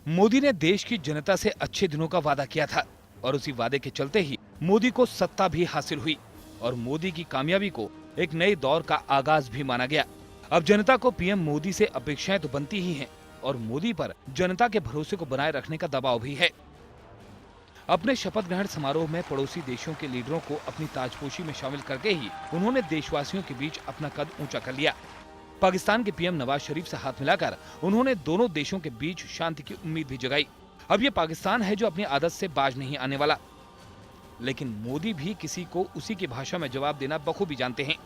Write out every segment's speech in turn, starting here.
मोदी ने देश की जनता से अच्छे दिनों का वादा किया था और उसी वादे के चलते ही मोदी को सत्ता भी हासिल हुई और मोदी की कामयाबी को एक नए दौर का आगाज भी माना गया। अब जनता को पीएम मोदी से अपेक्षाएं तो बनती ही हैं और मोदी पर जनता के भरोसे को बनाए रखने का दबाव भी है। अपने शपथ ग्रहण समारोह में पड़ोसी देशों के लीडरों को अपनी ताजपोशी में शामिल करके ही उन्होंने देशवासियों के बीच अपना कद ऊंचा कर लिया। पाकिस्तान के पीएम नवाज शरीफ से हाथ मिलाकर उन्होंने दोनों देशों के बीच शांति की उम्मीद भी जगाई। अब ये पाकिस्तान है जो अपनी आदत से बाज नहीं आने वाला, लेकिन मोदी भी किसी को उसी की भाषा में जवाब देना बखूबी जानते हैं।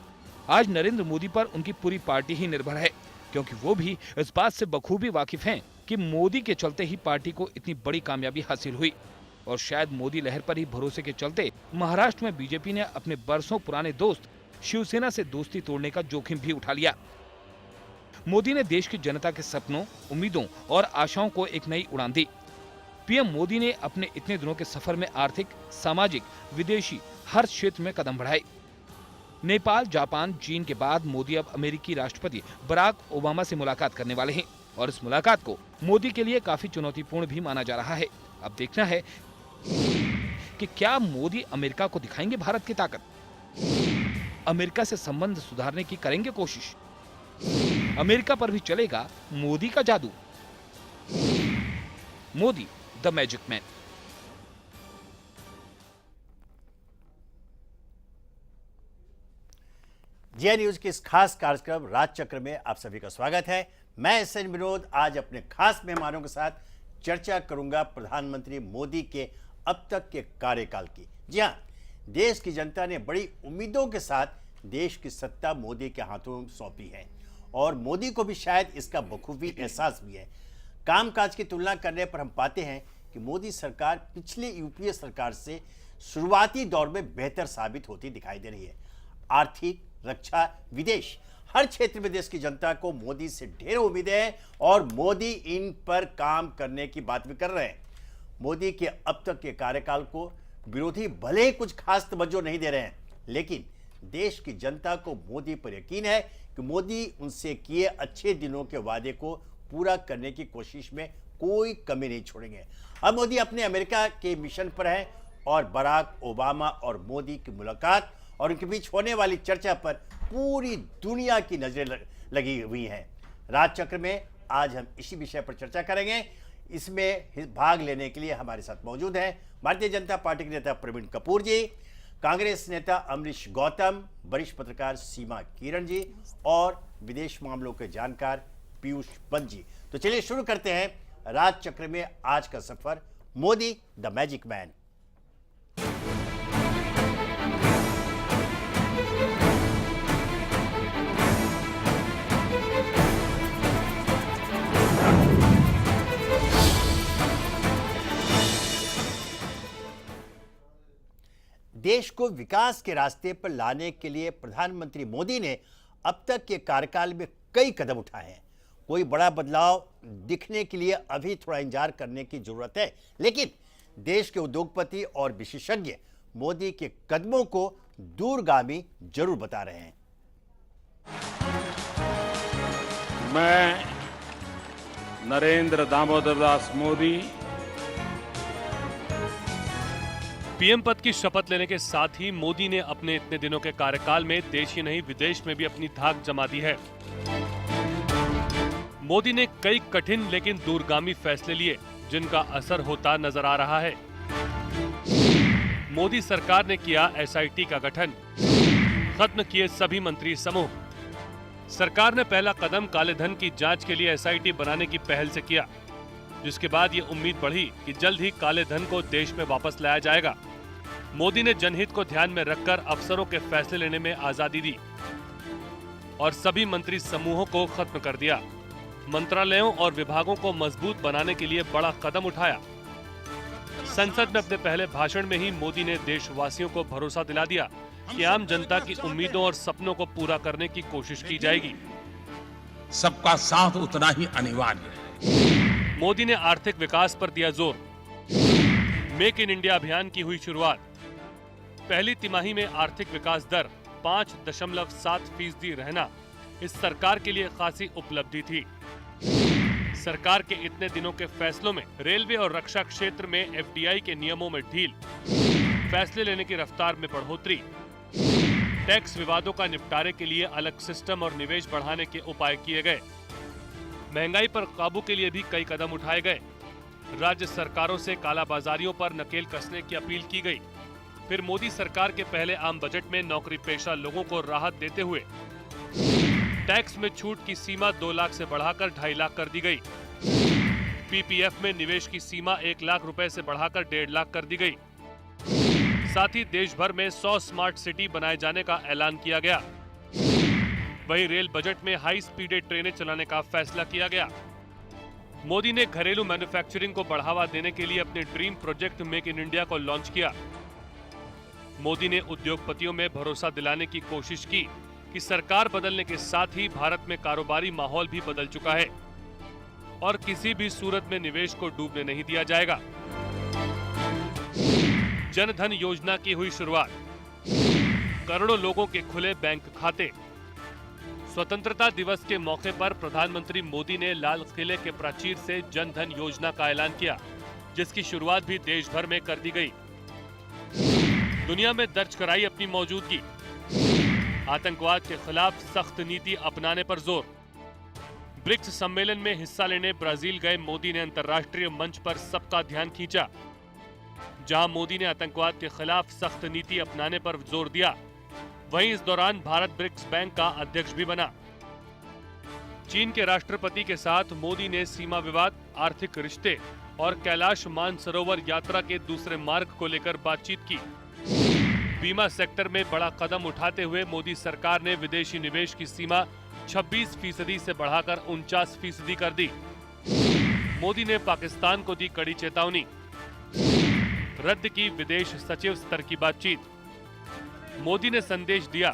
आज नरेंद्र मोदी पर उनकी पूरी पार्टी ही निर्भर है, क्योंकि वो भी इस बात से बखूबी वाकिफ हैं कि मोदी के चलते ही पार्टी को इतनी बड़ी कामयाबी हासिल हुई और शायद मोदी लहर पर ही भरोसे के चलते महाराष्ट्र में बीजेपी ने अपने बरसों पुराने दोस्त शिवसेना से दोस्ती तोड़ने का जोखिम भी उठा लिया। मोदी ने देश की जनता के सपनों, उम्मीदों और आशाओं को एक नई उड़ान दी। पीएम मोदी ने अपने इतने दिनों के सफर में आर्थिक, सामाजिक, विदेशी हर क्षेत्र में कदम बढ़ाए। नेपाल, जापान, चीन के बाद मोदी अब अमेरिकी राष्ट्रपति बराक ओबामा से मुलाकात करने वाले हैं और इस मुलाकात को मोदी के लिए काफी चुनौतीपूर्ण भी माना जा रहा है। अब देखना है कि क्या मोदी अमेरिका को दिखाएंगे भारत की ताकत, अमेरिका से संबंध सुधारने की करेंगे कोशिश, अमेरिका पर भी चलेगा मोदी का जादू। Modi the magic man. Zee news के इस खास कार्यक्रम राज चक्र में आप सभी का स्वागत है। मैं एसएन विनोद आज अपने खास मेहमानों के साथ चर्चा करूंगा प्रधानमंत्री मोदी के अब तक के कार्यकाल की। जी हां, देश की जनता ने बड़ी उम्मीदों के साथ देश की सत्ता मोदी के हाथों में सौंपी है और मोदी को भी शायद इसका बखूबी एहसास भी है। कामकाज की तुलना करने पर हम पाते हैं कि मोदी सरकार पिछले यूपीए सरकार से शुरुआती दौर में बेहतर साबित होती दिखाई दे रही है। आर्थिक, रक्षा, विदेश हर क्षेत्र में देश की जनता को मोदी से ढेर उम्मीदें हैं और मोदी इन पर काम करने की बात भी कर रहे हैं। मोदी के अब तक के कार्यकाल को विरोधी भले ही कुछ खास तवज्जो नहीं दे रहे हैं, लेकिन देश की जनता को मोदी पर यकीन है कि मोदी उनसे किए अच्छे दिनों के वादे को पूरा करने की कोशिश में कोई कमी नहीं छोड़ेंगे। अब मोदी अपने अमेरिका के मिशन पर हैं और बराक ओबामा और मोदी की मुलाकात और उनके बीच होने वाली चर्चा पर पूरी दुनिया की नजरें लगी हुई हैं। राज चक्र में आज हम इसी विषय पर चर्चा करेंगे। इसमें भाग लेने के लिए हमारे साथ मौजूद हैं भारतीय जनता पार्टी के नेता प्रवीण कपूर जी, कांग्रेस नेता अमरीश गौतम, वरिष्ठ पत्रकार सीमा किरण जी और विदेश मामलों के जानकार पीयूष पंत जी। तो चलिए शुरू करते हैं राज चक्र में आज का सफर, मोदी द मैजिक मैन। देश को विकास के रास्ते पर लाने के लिए प्रधानमंत्री मोदी ने अब तक के कार्यकाल में कई कदम उठाए हैं। कोई बड़ा बदलाव दिखने के लिए अभी थोड़ा इंतजार करने की जरूरत है, लेकिन देश के उद्योगपति और विशेषज्ञ मोदी के कदमों को दूरगामी जरूर बता रहे हैं। मैं नरेंद्र दामोदर दास मोदी पीएम पद की शपथ लेने के साथ ही मोदी ने अपने इतने दिनों के कार्यकाल में देश ही नहीं विदेश में भी अपनी धाक जमा दी है। मोदी ने कई कठिन लेकिन दूरगामी फैसले लिए जिनका असर होता नजर आ रहा है। मोदी सरकार ने किया एसआईटी का गठन, खत्म किए सभी मंत्री समूह। सरकार ने पहला कदम काले धन की जांच के लिए एसआईटी बनाने की पहल से किया, जिसके बाद ये उम्मीद बढ़ी कि जल्द ही काले धन को देश में वापस लाया जाएगा। मोदी ने जनहित को ध्यान में रखकर अफसरों के फैसले लेने में आजादी दी और सभी मंत्री समूहों को खत्म कर दिया। मंत्रालयों और विभागों को मजबूत बनाने के लिए बड़ा कदम उठाया। संसद में अपने पहले भाषण में ही मोदी ने देशवासियों को भरोसा दिला दिया कि आम जनता की उम्मीदों और सपनों को पूरा करने की कोशिश की जाएगी। सबका साथ उतना ही अनिवार्य है। मोदी ने आर्थिक विकास पर दिया जोर। मेक इन इंडिया अभियान की हुई शुरुआत। पहली तिमाही में आर्थिक विकास दर 5.7% रहना इस सरकार के लिए खासी उपलब्धि थी। सरकार के इतने दिनों के फैसलों में रेलवे और रक्षा क्षेत्र में एफडीआई के नियमों में ढील, फैसले लेने की रफ्तार में बढ़ोतरी, टैक्स विवादों का निपटारे के लिए अलग सिस्टम और निवेश बढ़ाने के उपाय किए गए। महंगाई पर काबू के लिए भी कई कदम उठाए गए। राज्य सरकारों से कालाबाजारियों पर नकेल कसने की अपील की गई। फिर मोदी सरकार के पहले आम बजट में नौकरी पेशा लोगों को राहत देते हुए टैक्स में छूट की सीमा 2 लाख से बढ़ाकर 2.5 लाख कर दी गई। पीपीएफ में निवेश की सीमा 1 लाख रुपए से बढ़ाकर 1.5 लाख कर दी गई। साथ ही देश भर में 100 स्मार्ट सिटी बनाए जाने का ऐलान किया गया। वहीं रेल बजट में हाई स्पीड ट्रेनें चलाने का फैसला किया गया। मोदी ने घरेलू मैन्युफैक्चरिंग को बढ़ावा देने के लिए अपने dream project make in India को लॉन्च किया। मोदी ने उद्योगपतियों में भरोसा दिलाने की कोशिश की कि सरकार बदलने के साथ ही भारत में कारोबारी माहौल भी बदल चुका है और किसी भी सूरत में निवेश को डूबने नहीं दिया जाएगा। जन धन योजना की हुई शुरुआत, करोड़ों लोगों के खुले बैंक खाते। स्वतंत्रता दिवस के मौके पर प्रधानमंत्री मोदी ने लाल किले के प्राचीर से जन धन योजना का ऐलान किया, जिसकी शुरुआत भी देश भर में कर दी गई। दुनिया में दर्ज कराई अपनी मौजूदगी। आतंकवाद के खिलाफ सख्त नीति अपनाने पर जोर। ब्रिक्स सम्मेलन में हिस्सा लेने ब्राजील गए मोदी ने अंतर्राष्ट्रीय मंच पर सबका ध्यान खींचा। जहां मोदी ने आतंकवाद के खिलाफ सख्त नीति अपनाने पर जोर दिया, वहीं इस दौरान भारत ब्रिक्स बैंक का अध्यक्ष भी बना। चीन के राष्ट्रपति के साथ मोदी ने सीमा विवाद, आर्थिक रिश्ते और कैलाश मानसरोवर यात्रा के दूसरे मार्ग को लेकर बातचीत की। बीमा सेक्टर में बड़ा कदम उठाते हुए मोदी सरकार ने विदेशी निवेश की सीमा 26% से बढ़ाकर 49% कर दी। मोदी ने पाकिस्तान को दी कड़ी चेतावनी। रद्द की विदेश सचिव स्तर की बातचीत। मोदी ने संदेश दिया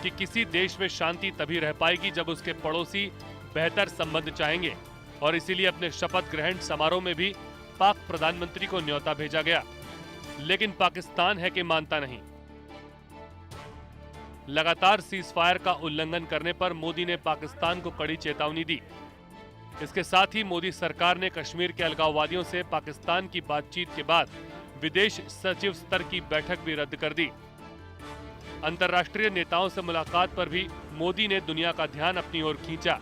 कि किसी देश में शांति तभी रह पाएगी जब उसके पड़ोसी बेहतर संबंध चाहेंगे, और इसीलिए अपने शपथ ग्रहण समारोह में भी पाक प्रधानमंत्री को न्योता भेजा गया। लेकिन पाकिस्तान है कि मानता नहीं। लगातार सीज फायर का उल्लंघन करने पर मोदी ने पाकिस्तान को कड़ी चेतावनी दी। इसके साथ ही मोदी सरकार ने कश्मीर के अलगाववादियों से पाकिस्तान की बातचीत के बाद विदेश सचिव स्तर की बैठक भी रद्द कर दी। अंतर्राष्ट्रीय नेताओं से मुलाकात पर भी मोदी ने दुनिया का ध्यान अपनी ओर खींचा।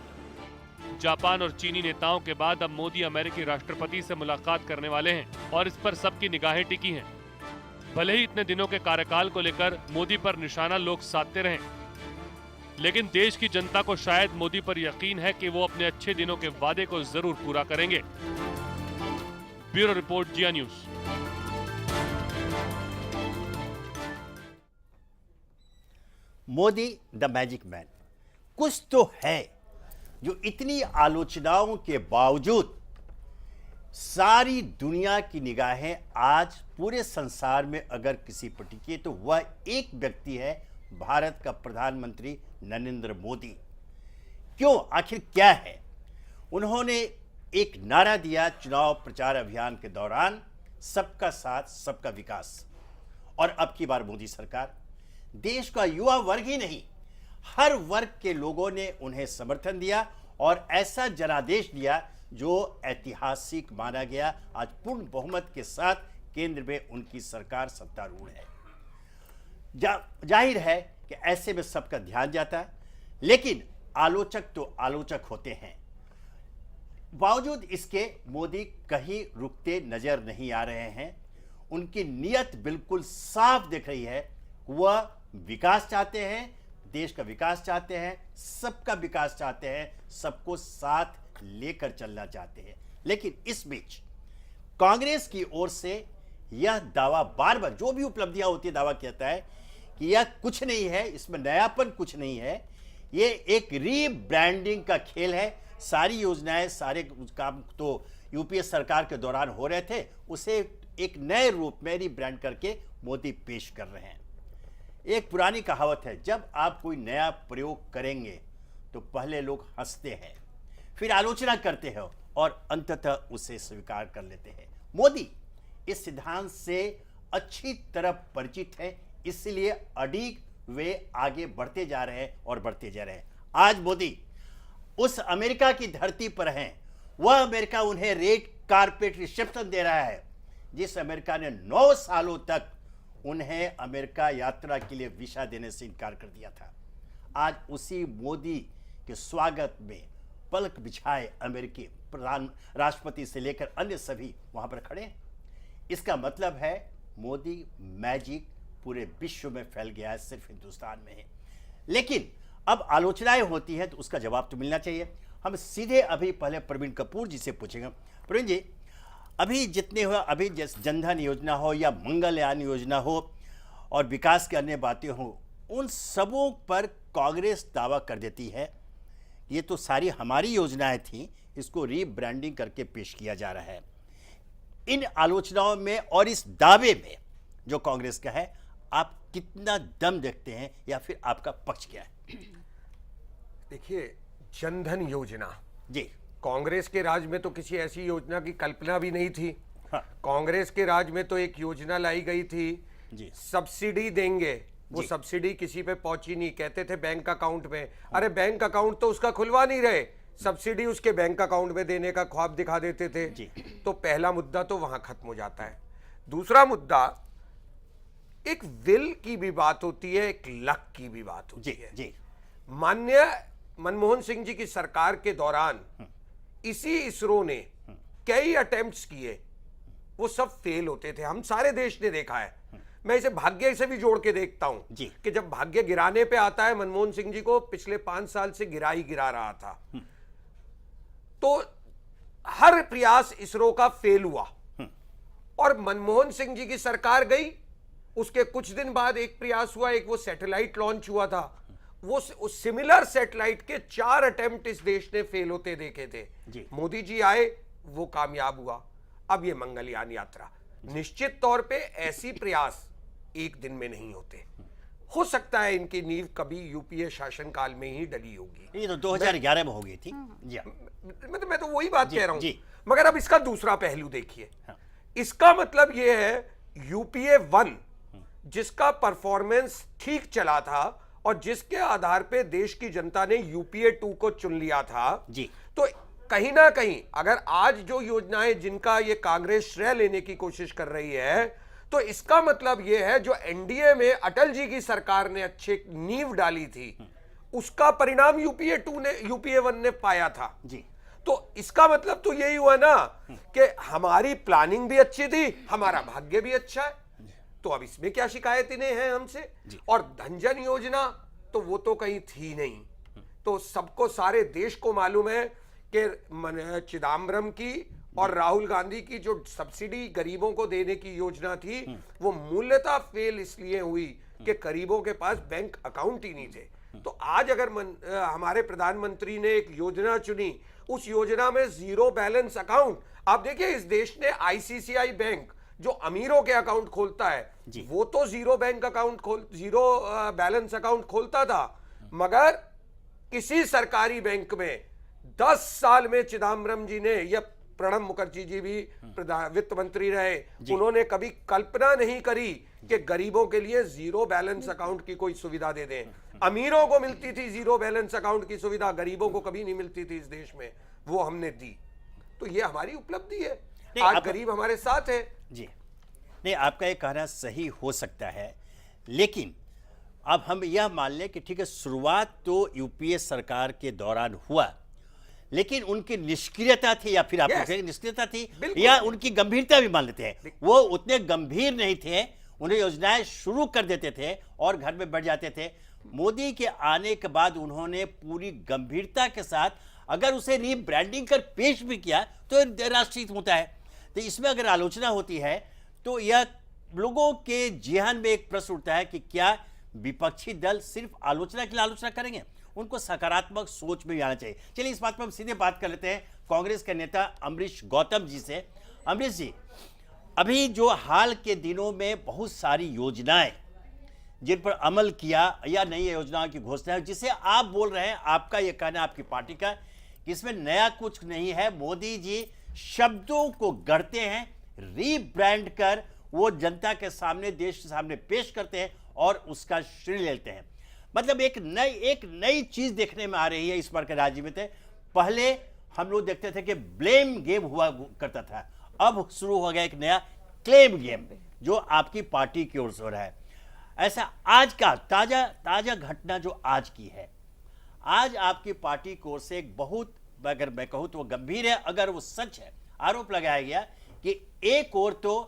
जापान और चीनी नेताओं के बाद अब मोदी अमेरिकी राष्ट्रपति से मुलाकात करने वाले हैं और इस पर सबकी निगाहें टिकी हैं। भले ही इतने दिनों के कार्यकाल को लेकर मोदी पर निशाना लोग साधते रहें, लेकिन देश की जनता को शायद मोदी पर यकीन है कि वो अपने अच्छे दिनों के वादे को जरूर पूरा करेंगे। ब्यूरो रिपोर्ट, जिया news. Modi the magic man कुछ तो है जो इतनी आलोचनाओं के बावजूद सारी दुनिया की निगाहें आज पूरे संसार में अगर किसी पर टिकी है तो वह एक व्यक्ति है, भारत का प्रधानमंत्री नरेंद्र मोदी। क्यों, आखिर क्या है? उन्होंने एक नारा दिया चुनाव प्रचार अभियान के दौरान, सबका साथ सबका विकास। और अब की बार मोदी सरकार, देश का युवा वर्ग ही नहीं, हर वर्ग के लोगों ने उन्हें समर्थन दिया और ऐसा जनादेश दिया जो ऐतिहासिक माना गया। आज पूर्ण बहुमत के साथ केंद्र में उनकी सरकार सत्तारूढ़ है। जाहिर है कि ऐसे में सबका ध्यान जाता है, लेकिन आलोचक तो आलोचक होते हैं। बावजूद इसके मोदी कहीं रुकते नजर नहीं आ रहे हैं। उनकी नीयत बिल्कुल साफ दिख रही है। वह विकास चाहते हैं, देश का विकास चाहते हैं, सबका विकास चाहते हैं, सबको साथ लेकर चलना चाहते हैं। लेकिन इस बीच कांग्रेस की ओर से यह दावा बार बार, जो भी उपलब्धियां होती है, दावा कहता है कि यह कुछ नहीं है, इसमें नयापन कुछ नहीं है, ये एक रीब्रांडिंग का खेल है। सारी योजनाएं, सारे काम तो यूपीए सरकार के दौरान हो रहे थे, उसे एक नए रूप में रीब्रांड करके मोदी पेश कर रहे हैं। एक पुरानी कहावत है, जब आप कोई नया प्रयोग करेंगे तो पहले लोग हंसते हैं, फिर आलोचना करते हैं और अंततः उसे स्वीकार कर लेते हैं। मोदी इस सिद्धांत से अच्छी तरह परिचित है, इसलिए अडिग वे आगे बढ़ते जा रहे हैं और बढ़ते जा रहे हैं। आज मोदी उस अमेरिका की धरती पर हैं वह अमेरिका उन्हें रेड कारपेट रिसेप्शन दे रहा है, जिस अमेरिका ने 9 सालों तक उन्हें अमेरिका यात्रा के लिए वीजा देने से इनकार कर दिया था। आज उसी मोदी के स्वागत में पलक बिछाए अमेरिकी प्रधान राष्ट्रपति से लेकर अन्य सभी वहां पर खड़े हैं। इसका मतलब है मोदी मैजिक पूरे विश्व में फैल गया है, सिर्फ हिंदुस्तान में है। लेकिन अब आलोचनाएं होती हैं तो उसका जवाब तो मिलना चाहिए। हम सीधे अभी पहले प्रवीण कपूर जी से पूछेंगे। प्रवीण जी, अभी जितने हो, अभी जैसे जनधन योजना हो या मंगलयान योजना हो और विकास की अन्य बातें हो, उन सबों पर कांग्रेस दावा कर देती है ये तो सारी हमारी योजनाएं थी, इसको रीब्रांडिंग करके पेश किया जा रहा है। इन आलोचनाओं में और इस दावे में जो कांग्रेस का है, आप कितना दम देखते हैं या फिर आपका पक्ष क्या है? देखिए, जनधन योजना जी, कांग्रेस के राज में तो किसी ऐसी योजना की कल्पना भी नहीं थी। हाँ। कांग्रेस के राज में तो एक योजना लाई गई थी, जी, सब्सिडी देंगे। वो जी। सब्सिडी किसी पे पहुंची नहीं, कहते थे बैंक अकाउंट में। अरे बैंक अकाउंट तो उसका खुलवा नहीं रहे, सब्सिडी उसके बैंक अकाउंट में देने का ख्वाब दिखा देते थे। जी। तो पहला मुद्दा तो वहां खत्म हो जाता है। दूसरा मुद्दा, एक विल की भी बात होती है, एक लक की भी बात होती जी, है। जी, माननीय मनमोहन सिंह जी की सरकार के दौरान इसी इसरो ने कई अटेम्प्ट्स किए, वो सब फेल होते थे। हम सारे देश ने देखा है। मैं इसे भाग्य से भी जोड़ के देखता हूं जी। कि जब भाग्य गिराने पे आता है, मनमोहन सिंह जी को पिछले 5 साल से गिरा रहा था, तो हर प्रयास इसरो का फेल हुआ। और मनमोहन सिंह जी की सरकार गई, उसके कुछ दिन बाद एक प्रयास हुआ, एक वो सैटेलाइट लॉन्च हुआ था। वो उस सिमिलर सैटेलाइट के 4 अटेम्प्ट इस देश ने फेल होते देखे थे। जी। मोदी जी आए, वो कामयाब हुआ। अब ये मंगलयान यात्रा, निश्चित तौर पे ऐसी प्रयास एक दिन में नहीं होते। हो सकता है इनकी नींव कभी यूपीए शासनकाल में ही डली होगी। ये तो 2011 में हो गई थी। जी, मैं तो वही बात जी, कह रहा हूं। जी। मगर अब इसका दूसरा पहलू देखिए। हाँ। इसका मतलब यह है, यूपीए 1 जिसका परफॉर्मेंस ठीक चला था और जिसके आधार पे देश की जनता ने यूपीए 2 को चुन लिया था, जी, तो कहीं ना कहीं अगर आज जो योजनाएं जिनका ये कांग्रेस श्रेय लेने की कोशिश कर रही है, तो इसका मतलब यह है जो एनडीए में अटल जी की सरकार ने अच्छे नींव डाली थी, उसका परिणाम यूपीए 1 ने पाया था। जी, तो इसका मतलब तो यही हुआ ना कि हमारी प्लानिंग भी अच्छी थी, हमारा भाग्य भी अच्छा है। तो अब इसमें क्या शिकायत इन्हें है हमसे? और धनजन योजना तो वो तो कहीं थी नहीं। तो सबको, सारे देश को मालूम है कि चिदम्बरम की और राहुल गांधी की जो सब्सिडी गरीबों को देने की योजना थी, वो मूल्यतः फेल इसलिए हुई कि गरीबों के पास बैंक अकाउंट ही नहीं थे। तो आज अगर हमारे प्रधानमंत्री ने एक योजना चुनी, उस योजना में जीरो बैलेंस अकाउंट, आप देखिए इस देश ने आईसीआईसीआई बैंक जो अमीरों के अकाउंट खोलता है, वो तो जीरो बैलेंस अकाउंट खोलता था, मगर किसी सरकारी बैंक में 10 साल में चिदम्बरम जी ने, या प्रणब मुखर्जी जी भी वित्त मंत्री रहे, उन्होंने कभी कल्पना नहीं करी कि गरीबों के लिए जीरो बैलेंस अकाउंट की कोई सुविधा दे दें। अमीरों को मिलती थी जीरो बैलेंस अकाउंट की सुविधा, गरीबों को कभी नहीं मिलती थी इस देश में, वो हमने दी। तो ये हमारी उपलब्धि है, आज गरीब हमारे साथ है। जी, नहीं, आपका ये कहना सही हो सकता है, लेकिन अब हम यह मान लें कि ठीक है, शुरुआत तो यूपीए सरकार के दौरान हुआ, लेकिन उनकी निष्क्रियता थी, या फिर आप कहेंगे निष्क्रियता थी, या उनकी गंभीरता भी मान लेते हैं, वो उतने गंभीर नहीं थे। उन्हें योजनाएं शुरू कर देते थे और घर में बैठ जाते थे। मोदी के आने के बाद उन्होंने पूरी गंभीरता के साथ अगर उसे रीब्रांडिंग कर पेश भी किया तो राष्ट्रीय हित होता है। तो इसमें अगर आलोचना होती है तो यह लोगों के जेहन में एक प्रश्न उठता है कि क्या विपक्षी दल सिर्फ आलोचना के लिए आलोचना करेंगे? उनको सकारात्मक सोच में भी आना चाहिए। चलिए, इस बात पर हम सीधे बात कर लेते हैं कांग्रेस के नेता अमरीश गौतम जी से। अमरीश जी, अभी जो हाल के दिनों में बहुत सारी योजनाएं जिन पर अमल किया या नई योजनाओं की घोषणा, जिसे आप बोल रहे हैं, आपका यह कहना आपकी पार्टी का कि इसमें नया कुछ नहीं है, मोदी जी शब्दों को गढ़ते हैं, रीब्रांड कर वो जनता के सामने, देश के सामने पेश करते हैं और उसका श्रेय लेते हैं। मतलब एक नई चीज देखने में आ रही है इस बार के राज्य में। थे पहले हम लोग देखते थे कि ब्लेम गेम हुआ करता था, अब शुरू हो गया एक नया क्लेम गेम जो आपकी पार्टी की ओर से हो रहा है। ऐसा आज का ताजा घटना जो आज की है, आज आपकी पार्टी की ओर से एक बहुत, अगर मैं कहूं तो वो गंभीर है, अगर वो सच है, आरोप लगाया गया कि एक ओर तो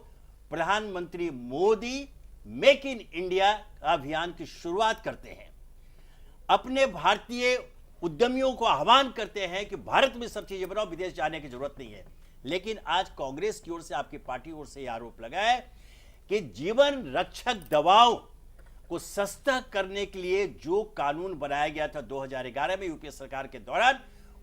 प्रधानमंत्री मोदी मेक इन इंडिया अभियान की शुरुआत करते हैं, अपने भारतीय उद्यमियों को आह्वान करते हैं कि भारत में सब चीजें बनाओ, विदेश जाने की जरूरत नहीं है। लेकिन आज कांग्रेस की ओर से, आपकी पार्टी की ओर से यह आरोप लगा है कि जीवन रक्षक दवाओं को सस्ता करने के लिए जो कानून बनाया गया था 2011 में यूपीए सरकार के दौरान,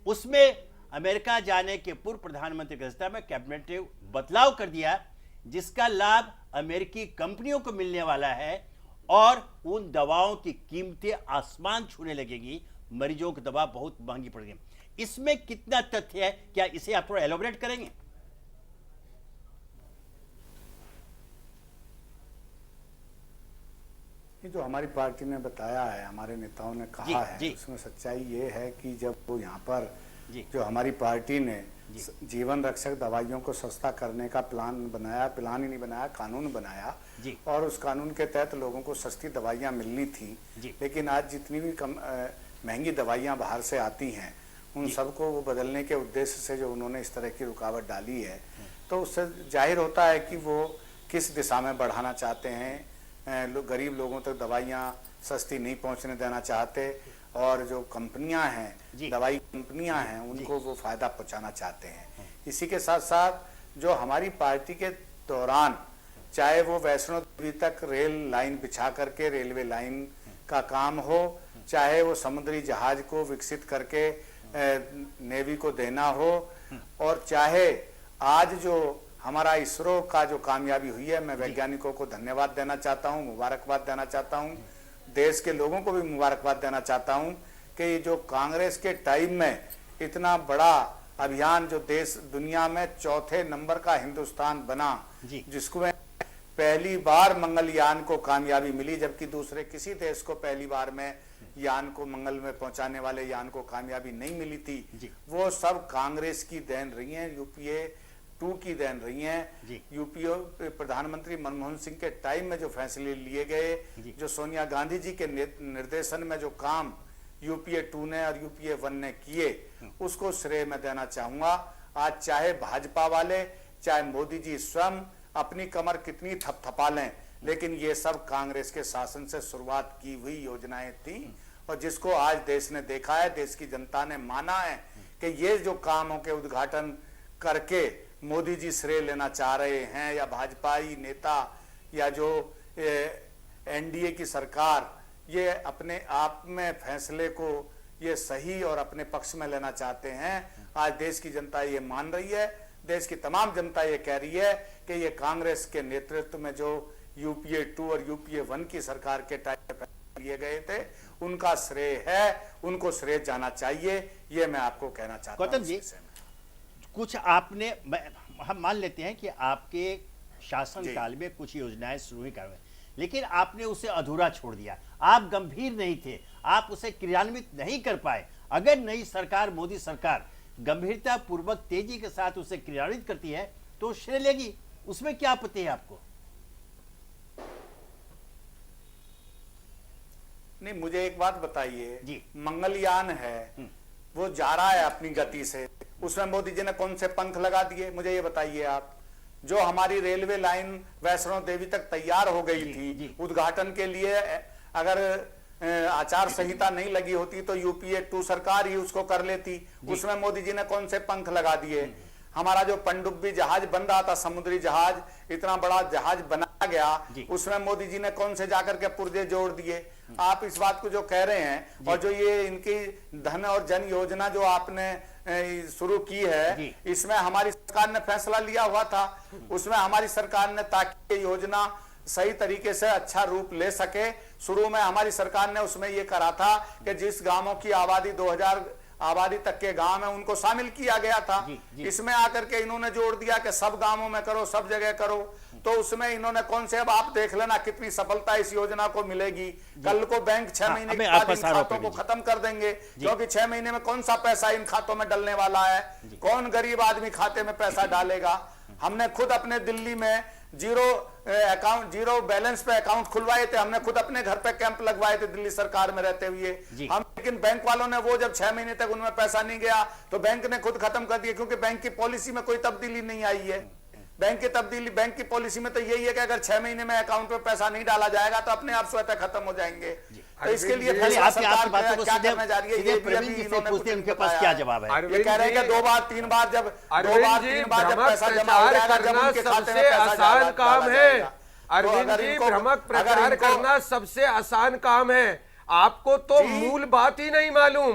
उसमें अमेरिका जाने के पूर्व प्रधानमंत्री की अध्यक्षता में कैबिनेट ने बदलाव कर दिया, जिसका लाभ अमेरिकी कंपनियों को मिलने वाला है और उन दवाओं की कीमतें आसमान छूने लगेगी, मरीजों की दवा बहुत महंगी पड़ेगी। इसमें कितना तथ्य है, क्या इसे आप थोड़ा एलोबरेट करेंगे? ये जो हमारी पार्टी ने बताया है, हमारे नेताओं ने कहा है, उसमें सच्चाई ये है कि जब वो यहाँ पर जो हमारी पार्टी ने जीवन रक्षक दवाइयों को सस्ता करने का प्लान बनाया, प्लान ही नहीं बनाया, कानून बनाया, और उस कानून के तहत लोगों को सस्ती दवाइयाँ मिलनी थी। लेकिन आज जितनी भी महंगी दवाइयाँ बाहर से आती हैं, उन सबको वो बदलने के उद्देश्य से जो उन्होंने इस तरह की रुकावट डाली है, तो उससे जाहिर होता है कि वो किस दिशा में बढ़ाना चाहते हैं। गरीब लोगों तक दवाइयाँ सस्ती नहीं पहुंचने देना चाहते, और जो कंपनियां हैं, दवाई कंपनियां हैं, उनको वो फायदा पहुंचाना चाहते हैं। इसी के साथ साथ जो हमारी पार्टी के दौरान, चाहे वो वैष्णो देवी तक रेल लाइन बिछा करके रेलवे लाइन का काम हो, चाहे वो समुद्री जहाज को विकसित करके नेवी को देना हो, और चाहे आज जो हमारा इसरो का जो कामयाबी हुई है, मैं वैज्ञानिकों को धन्यवाद देना चाहता हूं, मुबारकबाद देना चाहता हूं, देश के लोगों को भी मुबारकबाद देना चाहता हूं कि ये जो कांग्रेस के टाइम में इतना बड़ा अभियान, जो देश दुनिया में चौथे नंबर का हिंदुस्तान बना, जिसको पहली बार मंगलयान को कामयाबी मिली, जबकि दूसरे किसी देश को पहली बार में यान को मंगल में पहुंचाने वाले यान को कामयाबी नहीं मिली थी, वो सब कांग्रेस की देन रही है, यूपीए 2 की देन रही हैं। यूपीए प्रधानमंत्री मनमोहन सिंह के टाइम में जो फैसले लिए गए, जो सोनिया गांधी जी के निर्देशन में जो काम यूपीए 2 ने और यूपीए 1 ने किए, उसको श्रेय मैं देना चाहूंगा। आज चाहे भाजपा वाले, चाहे मोदी जी स्वयं अपनी कमर कितनी थपथपा लें, लेकिन ये सब कांग्रेस के शासन से शुरुआत की हुई योजनाएं थी, और जिसको आज देश ने देखा है, देश की जनता ने माना है कि ये जो कामों के उद्घाटन करके मोदी जी श्रेय लेना चाह रहे हैं, या भाजपाई नेता, या जो एनडीए की सरकार, ये अपने आप में फैसले को ये सही और अपने पक्ष में लेना चाहते हैं। आज देश की जनता ये मान रही है, देश की तमाम जनता ये कह रही है कि ये कांग्रेस के नेतृत्व में जो यूपीए 2 और यूपीए 1 की सरकार के टाइम पे लिए गए थे, उनका श्रेय है, उनको श्रेय जाना चाहिए, ये मैं आपको कहना चाहता हूं। गौतम जी, कुछ आपने, हम मान लेते हैं कि आपके शासनकाल में कुछ योजनाएं शुरू ही कर, लेकिन आपने उसे अधूरा छोड़ दिया, आप गंभीर नहीं थे, आप उसे क्रियान्वित नहीं कर पाए। अगर नई सरकार, मोदी सरकार गंभीरता पूर्वक तेजी के साथ उसे क्रियान्वित करती है तो श्रेय लेगी, उसमें क्या आपत्ति है आपको? नहीं, मुझे एक बात बताइए, मंगलयान है, वो जा रहा है अपनी गति से, उसमें मोदी जी ने कौन से पंख लगा दिए, मुझे ये बताइए आप। जो हमारी रेलवे लाइन वैष्णो देवी तक तैयार हो गई थी, उद्घाटन के लिए अगर आचार संहिता नहीं लगी होती तो यूपीए 2 सरकार ही उसको कर लेती, उसमें मोदी जी ने कौन से पंख लगा दिए। हमारा जो पनडुब्बी जहाज बन रहा था, समुद्री जहाज, इतना बड़ा जहाज बनाया गया, उसमें मोदी जी ने कौन से जाकर के पुर्जे जोड़ दिए। आप इस बात को जो कह रहे हैं, और जो ये इनकी धन और जन योजना जो आपने शुरू की है, इसमें हमारी सरकार ने फैसला लिया हुआ था, उसमें हमारी सरकार ने, ताकि ये योजना सही तरीके से अच्छा रूप ले सके, शुरू में हमारी सरकार ने उसमें ये करा था कि जिस गांवों की आबादी 2000 आबादी तक के गांव में, उनको शामिल किया गया था। इसमें आकर के इन्होंने जोड़ दिया कि सब गांवों में करो, सब जगह करो। तो उसमें इन्होंने कौन से, अब आप देख लेना कितनी सफलता इस योजना को मिलेगी। कल को बैंक 6 महीने के बाद इन खातों को खत्म कर देंगे, क्योंकि 6 महीने में कौन सा पैसा इन खातों में डलने वाला है, कौन गरीब आदमी खाते में पैसा डालेगा। हमने खुद अपने दिल्ली में जीरो बैलेंस पे अकाउंट खुलवाए थे, हमने खुद अपने घर पे कैंप लगवाए थे दिल्ली सरकार में रहते हुए हम, लेकिन बैंक वालों ने वो जब 6 महीने तक उनमें पैसा नहीं गया तो बैंक ने खुद खत्म कर दिया, क्योंकि बैंक की पॉलिसी में कोई तब्दीली नहीं आई है। बैंक की पॉलिसी में तो यही है कि अगर 6 महीने में अकाउंट में पैसा नहीं डाला जाएगा तो अपने आप स्वतः खत्म हो जाएंगे। तो इसके लिए फैसला सरकार क्या करने जा रही है, ये भी अभी इन्होंने कुछ उनके पास क्या जवाब है? ये कह रहे हैं कि 2 बार 3 बार जब जब पैसा जमा हो जाएगा, जब उनके खाते में पैसा आसान काम है। अरविंद अगर जी, इनको- भ्रमक अगर प्रचार इनको- करना सबसे आसान काम है। आपको तो मूल बात ही नहीं मालूम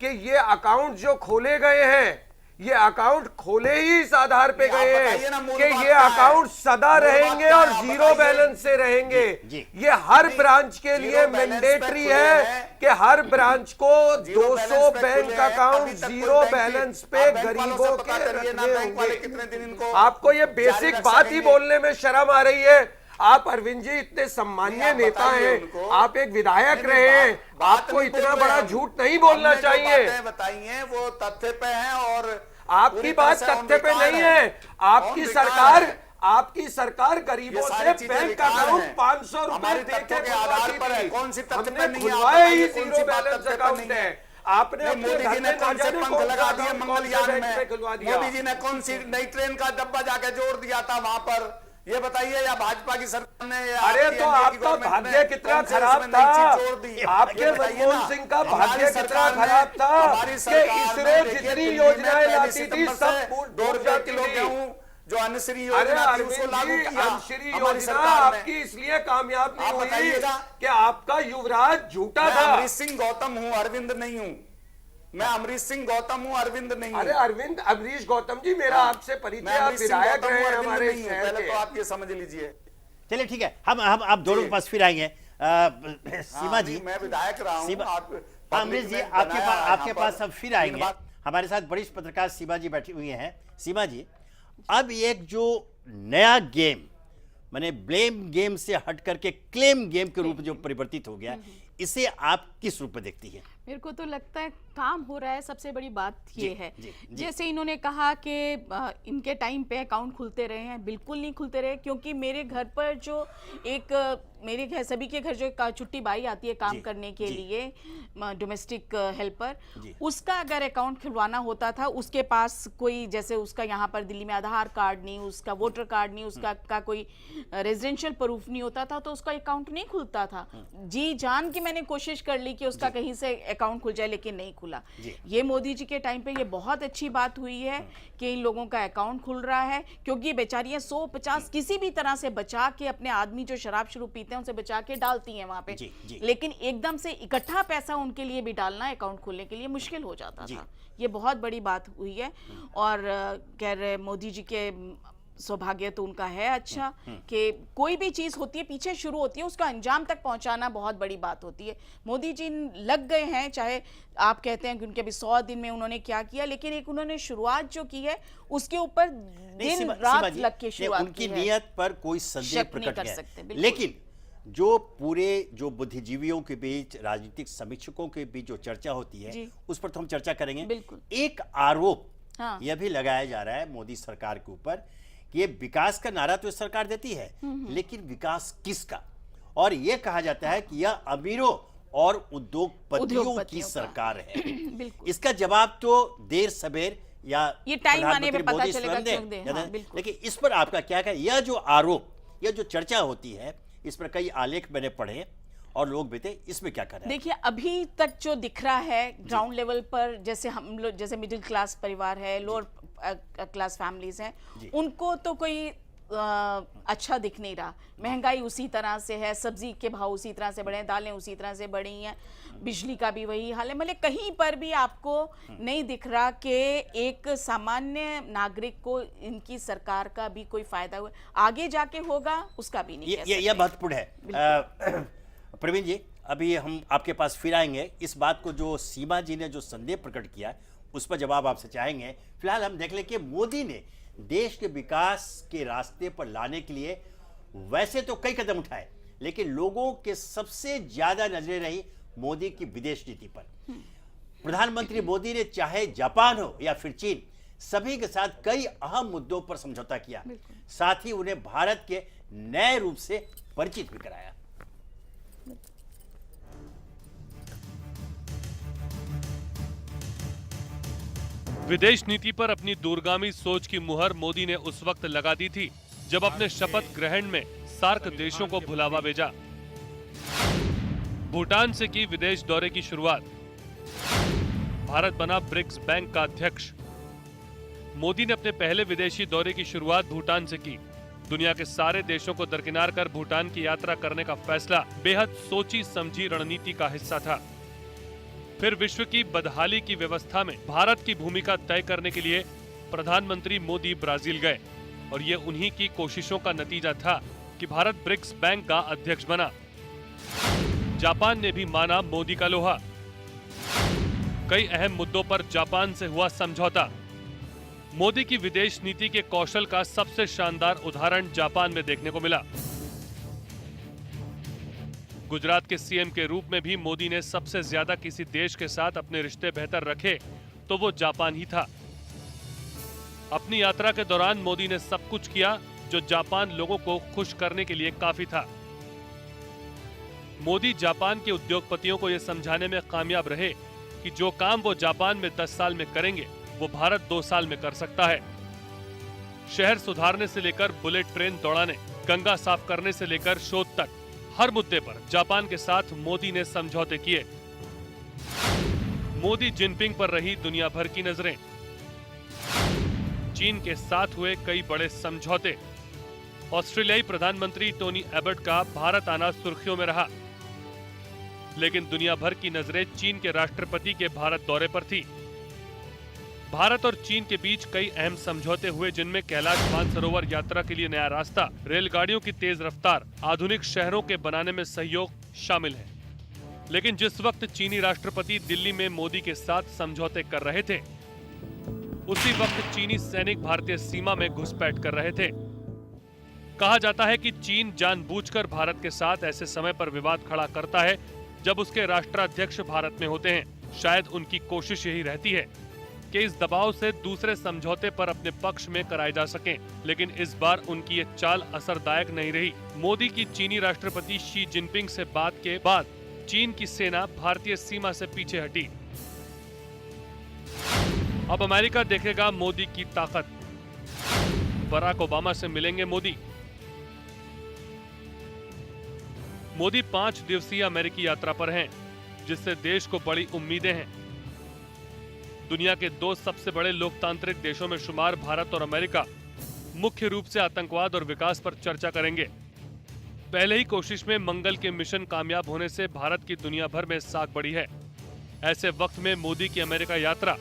कि ये अकाउंट जो खोले गए हैं, ये अकाउंट खोले ही इस आधार पे आप गए बताइए ना, हैं मूल कि बात ये क्या है? अकाउंट सदा मूल बात रहेंगे क्या और है? आप जीरो बताइए। बैलेंस से रहेंगे। जी। ये हर नहीं, ब्रांच के जीरो लिए बैलेंस पे मैंडेटरी खुले है हैं। कि हर ब्रांच को जीरो 200 बैलेंस पे बैंक खुले हैं। अकाउंट अभी तक कोई जीरो बैंक की- बैलेंस पे आप बैंक वालों से गरीबों पता के करिए ना, रखने बैंक वाले होंगे। कितने दिन इनको आपको ये जारी बेसिक रख बात ही सकेंगे। बोलने में शर्म आ रही है। आप अरविंद जी इतने सम्मानीय नहीं, आप नेता बताइए हैं, उनको। आप एक विधायक नहीं, रहे हैं, बात आपको नहीं इतना बोल रहे बड़ा हम। झूठ नहीं बोलना हमने जो चाहिए। बातें बताई हैं वो तथ्य पे हैं और आपकी पूरी बात तरह से on तथ्य पे record नहीं है। आपकी On record सरकार है। आपकी सरकार गरीबों ये से सारी चीजें बैंक रिकॉर्ड अकाउंट हैं। 500 रुपए हमारी दे तथ्यों के के आधार खुलवाती पर है। थी। कौन सी तथ्य हमने पे नहीं है? आप खुलवाए ही बताइए, कौन जीरो सी बात बैलेंस तथ्य पे अकाउंट नहीं है। है? आपने नहीं, अपने मोदी घर जी में ने कौन से जाने पंख कौन सा लगा दिए अकाउंट, कौन से मंगलयान बैंक पे में? खुलवा दिया। मोदी जी ने कौन सी नई ट्रेन का डब्बा जाके जोड़ दिया था वहां पर? ये बताइए, या भाजपा की सरकार ने या अरे आपकी तो एनडीए की आपका गवर्नमेंट भाग्य ने कितना कौन से खराब उसमें नई था। चीज जोड़ दी? आपके ये बताइए मनमोहन ना। सिंह का हमारी भाग्य कितना सरकार ने- खराब था हमारी कि सरकार इसरो ने देखिए जितनी दिल्ली में योजनाएं पहली लाती थी सितंबर सब से फूट 2 रुपए जाती किलो थी। गेहूं जो अन्नश्री अरे योजना थी अरविंद उसको लागू जी, किया अन्नश्री हमारी योजना सरकार ने। आपकी इसलिए कामयाब नहीं आप हुई बताइएगा। कि आपका युवराज झूठा मैं था। अमरीश सिंह गौतम हूं, अरविंद नहीं हूं। मैं अमरीश सिंह गौतम हूं, अरविंद नहीं हूं। अरे अरविंद अमरीश गौतम जी, मेरा आपसे परिचय, मैं आप अमरीश सिंह विधायक गौतम रहे हूं, हैं अरविंद हमारे नहीं हूं। शहर पहले के। तो आप ये समझ लीजिए। चलिए ठीक है, हम आप दोनों के पास फिर आएंगे। सीमा जी, मैं विधायक रहा हूं। सीमा- आप हाँ, अमरीश जी, आपके पास अब फिर आएंगे। हमारे साथ वरिष्ठ पत्रकार सीमा जी बैठी हुई हैं। सीमा जी, अब एक जो नया गेम, माने ब्लेम गेम से हट करके क्लेम गेम के रूप में जो परिवर्तित हो गया, इसे आप किस रूप में देखती हैं? मेरे को तो लगता है काम हो रहा है। सबसे बड़ी बात ये जी, है, जी, जी। जैसे इन्होंने कहा कि इनके टाइम पे अकाउंट खुलते रहे हैं, बिल्कुल नहीं खुलते रहे। क्योंकि मेरे घर पर जो एक मेरे घर, सभी के घर जो एक छुट्टी बाई आती है काम जी, करने के जी। लिए, डोमेस्टिक हेल्पर, जी। उसका अगर अकाउंट खुलवाना होता था, उसके पास कोई, जैसे उसका यहाँ पर दिल्ली में आधार कार्ड नहीं, उसका वोटर कार्ड नहीं, उसका का कोई रेजिडेंशियल प्रूफ नहीं होता था, तो उसका अकाउंट नहीं खुलता था। जी जान के मैंने कोशिश कर ली कि उसका कहीं से अकाउंट खुल जाए, लेकिन नहीं खुला। ये मोदी जी के टाइम पे ये बहुत अच्छी बात हुई है कि इन लोगों का अकाउंट खुल रहा है, क्योंकि बेचारियां 150 किसी भी तरह से बचा के, अपने आदमी जो शराब शुरू पीते हैं उनसे बचा के डालती हैं वहां पे। जी, जी। लेकिन एकदम से इकट्ठा पैसा उनके लिए भी डालना, अकाउंट खोलने के लिए मुश्किल हो जाता था। ये बहुत बड़ी बात हुई है। और कह रहे मोदी जी के सौभाग्य तो उनका है अच्छा कि कोई भी चीज होती है पीछे शुरू होती है, उसका अंजाम तक पहुंचाना बहुत बड़ी बात होती है। मोदी जी लग गए हैं, चाहे आप कहते हैं कि उनके अभी 100 दिन में उन्होंने क्या किया, लेकिन एक उन्होंने शुरुआत जो की है उसके ऊपर दिन रात लग के शुरुआत उनकी की है। नियत पर कोई संदेह शक नहीं प्रकट कर है, सकते, बिल्कुल। लेकिन जो पूरे जो बुद्धिजीवियों के बीच, राजनीतिक समीक्षकों के बीच जो चर्चा होती है, जी। उस पर तो हम चर्चा करेंगे। बिल्कुल। एक आरोप हाँ। यह भी लगाया जा रहा है मोदी सरकार के ऊपर कि ये विकास का नारा तो सरकार देती है, लेकिन विकास किसका? और यह कहा जाता है कि यह अमीरों और उद्योगपतियों की का। सरकार है। बिल्कुल। इसका जवाब तो देर सवेर या ये टाइम आने पे प्रधानमंत्री पता मोदी चलेगा, स्वयं क्यों दे। दें। हाँ, बिल्कुल। लेकिन इस पर आपका क्या है? यह जो आरोप, यह जो चर्चा होती है, इस पर कई आलेख मैंने पढ़े और लोग भी थे, इसमें क्या कर रहे हैं? देखिए, अभी तक जो दिख रहा है ग्राउंड लेवल पर, जैसे हम लोग, जैसे मिडिल क्लास परिवार है, लोअर क्लास फैमिलीज हैं, उनको तो कोई अच्छा दिख नहीं रहा। महंगाई उसी तरह से है, सब्जी के भाव उसी तरह से बढ़े हैं, दालें उसी तरह से बढ़ी हैं, बिजली का भी वही हाल है। मतलब कहीं पर भी आपको नहीं दिख रहा कि एक सामान्य नागरिक को इनकी सरकार का भी कोई फायदा हुआ। आगे जाके होगा उसका भी नहीं कह सकते। यह महत्वपूर्ण है। प्रवीण जी, अभी हम आपके पास फिर आएंगे। इस बात को जो सीमा जी ने जो संदेह प्रकट किया, उस पर जवाब आपसे चाहेंगे। फिलहाल हम देख लें कि मोदी ने देश के विकास के रास्ते पर लाने के लिए वैसे तो कई कदम उठाए, लेकिन लोगों के सबसे ज्यादा नजरें रही मोदी की विदेश नीति पर। प्रधानमंत्री मोदी ने चाहे जापान हो या फिर चीन, सभी के साथ कई अहम मुद्दों पर समझौता किया, साथ ही उन्हें भारत के नए रूप से परिचित भी कराया। विदेश नीति पर अपनी दूरगामी सोच की मुहर मोदी ने उस वक्त लगा दी थी जब अपने शपथ ग्रहण में सार्क देशों को बुलावा भेजा, भूटान से की विदेश दौरे की शुरुआत, भारत बना ब्रिक्स बैंक का अध्यक्ष। मोदी ने अपने पहले विदेशी दौरे की शुरुआत भूटान से की। दुनिया के सारे देशों को दरकिनार कर भूटान की यात्रा करने का फैसला बेहद सोची समझी रणनीति का हिस्सा था। फिर विश्व की बदहाली की व्यवस्था में भारत की भूमिका तय करने के लिए प्रधानमंत्री मोदी ब्राजील गए और ये उन्हीं की कोशिशों का नतीजा था कि भारत ब्रिक्स बैंक का अध्यक्ष बना। जापान ने भी माना मोदी का लोहा। कई अहम मुद्दों पर जापान से हुआ समझौता। मोदी की विदेश नीति के कौशल का सबसे शानदार उदाहरण जापान में देखने को मिला। गुजरात के सीएम के रूप में भी मोदी ने सबसे ज्यादा किसी देश के साथ अपने रिश्ते बेहतर रखे तो वो जापान ही था। अपनी यात्रा के दौरान मोदी ने सब कुछ किया जो जापान लोगों को खुश करने के लिए काफी था। मोदी जापान के उद्योगपतियों को यह समझाने में कामयाब रहे कि जो काम वो जापान में 10 साल में करेंगे वो भारत 2 साल में कर सकता है। शहर सुधारने से लेकर बुलेट ट्रेन दौड़ाने, गंगा साफ करने से लेकर शोध तक हर मुद्दे पर जापान के साथ मोदी ने समझौते किए। मोदी जिनपिंग पर रही दुनिया भर की नजरें। चीन के साथ हुए कई बड़े समझौते। ऑस्ट्रेलियाई प्रधानमंत्री टोनी एबट का भारत आना सुर्खियों में रहा, लेकिन दुनिया भर की नजरें चीन के राष्ट्रपति के भारत दौरे पर थी। भारत और चीन के बीच कई अहम समझौते हुए, जिनमें कैलाश मानसरोवर यात्रा के लिए नया रास्ता, रेलगाड़ियों की तेज रफ्तार, आधुनिक शहरों के बनाने में सहयोग शामिल है। लेकिन जिस वक्त चीनी राष्ट्रपति दिल्ली में मोदी के साथ समझौते कर रहे थे, उसी वक्त चीनी सैनिक भारतीय सीमा में घुसपैठ कर रहे थे। कहा जाता है कि चीन जानबूझकर भारत के साथ ऐसे समय पर विवाद खड़ा करता है जब उसके राष्ट्राध्यक्ष भारत में होते हैं। शायद उनकी कोशिश यही रहती है कि इस दबाव से दूसरे समझौते पर अपने पक्ष में कराए जा सकें, लेकिन इस बार उनकी ये चाल असरदायक नहीं रही। मोदी की चीनी राष्ट्रपति शी जिनपिंग से बात के बाद चीन की सेना भारतीय सीमा से पीछे हटी। अब अमेरिका देखेगा मोदी की ताकत। बराक ओबामा से मिलेंगे मोदी। मोदी 5 दिवसीय अमेरिकी यात्रा पर हैं, जिससे देश को बड़ी उम्मीदें हैं। दुनिया के 2 सबसे बड़े लोकतांत्रिक देशों में शुमार भारत और अमेरिका मुख्य रूप से आतंकवाद और विकास पर चर्चा करेंगे। पहले ही कोशिश में मंगल के मिशन कामयाब होने से भारत की दुनिया भर में साख बढ़ी है। ऐसे वक्त में मोदी की अमेरिका यात्रा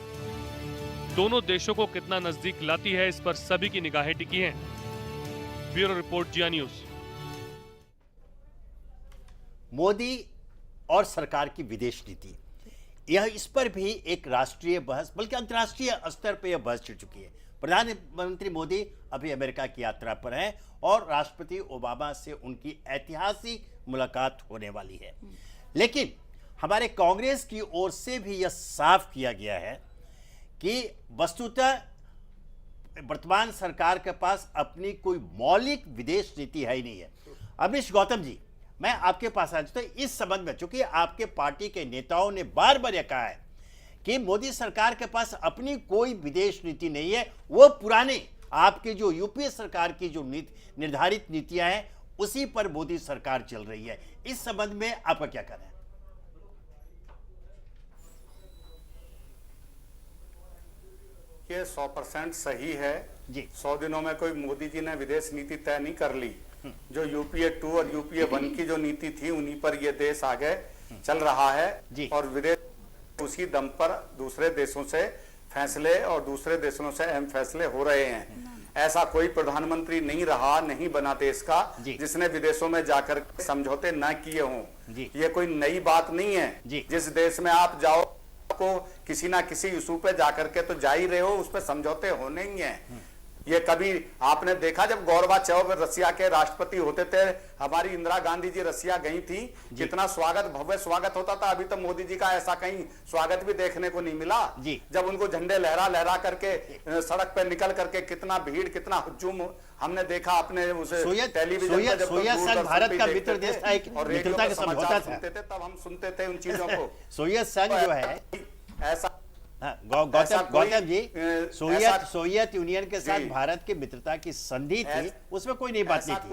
दोनों देशों को कितना नजदीक लाती है, इस पर सभी की निगाहें टिकी हैं। ब्यूरो रिपोर्ट, जिया न्यूज। मोदी और सरकार की विदेश नीति, यह इस पर भी एक राष्ट्रीय बहस बल्कि अंतर्राष्ट्रीय स्तर पर यह बहस छिड़ चुकी है। प्रधानमंत्री मोदी अभी अमेरिका की यात्रा पर हैं और राष्ट्रपति ओबामा से उनकी ऐतिहासिक मुलाकात होने वाली है। लेकिन हमारे कांग्रेस की ओर से भी यह साफ किया गया है कि वस्तुतः वर्तमान सरकार के पास अपनी कोई मौलिक विदेश नीति है ही नहीं है। अमरीश गौतम जी, मैं आपके पास आ जाता हूं इस संबंध में, चूंकि आपके पार्टी के नेताओं ने बार बार यह कहा है कि मोदी सरकार के पास अपनी कोई विदेश नीति नहीं है, वो पुराने आपके जो यूपीए सरकार की जो निर्धारित नीतियां हैं उसी पर मोदी सरकार चल रही है। इस संबंध में आपका क्या कहना है? ये 100% सही है जी। 100 दिनों में कोई मोदी जी ने विदेश नीति तय नहीं कर ली। जो यूपीए 2 और यूपीए 1 की जो नीति थी उन्हीं पर ये देश आगे चल रहा है जी। और विदेश उसी दम पर दूसरे देशों से फैसले और दूसरे देशों से अहम फैसले हो रहे हैं। ऐसा कोई प्रधानमंत्री नहीं रहा, नहीं बना देश का, जिसने विदेशों में जाकर समझौते न किए हों। ये कोई नई बात नहीं है। जिस देश में आप जाओ को किसी ना किसी इशू पे जाकर के तो जा ही रहे हो, उस पर समझौते होने ही हैं। ये कभी आपने देखा जब गोर्बाचोव रसिया के राष्ट्रपति होते थे, हमारी इंदिरा गांधी जी रसिया गई थी, कितना स्वागत, भव्य स्वागत होता था। अभी तो मोदी जी का ऐसा कहीं स्वागत भी देखने को नहीं मिला। जब उनको झंडे लहरा लहरा करके सड़क पे निकल करके कितना भीड़, कितना हुजूम हमने देखा अपने उसे टेलीविजन पे, जब सोवियत भारत का मित्र देश था, एक और मित्रता का समझौता था, तब हम सुनते थे उन चीजों को। सोवियत संघ जो है ऐसा गौतम जी, सोवियत यूनियन के साथ भारत की मित्रता की संधि थी, उसमें कोई नई बात नहीं थी।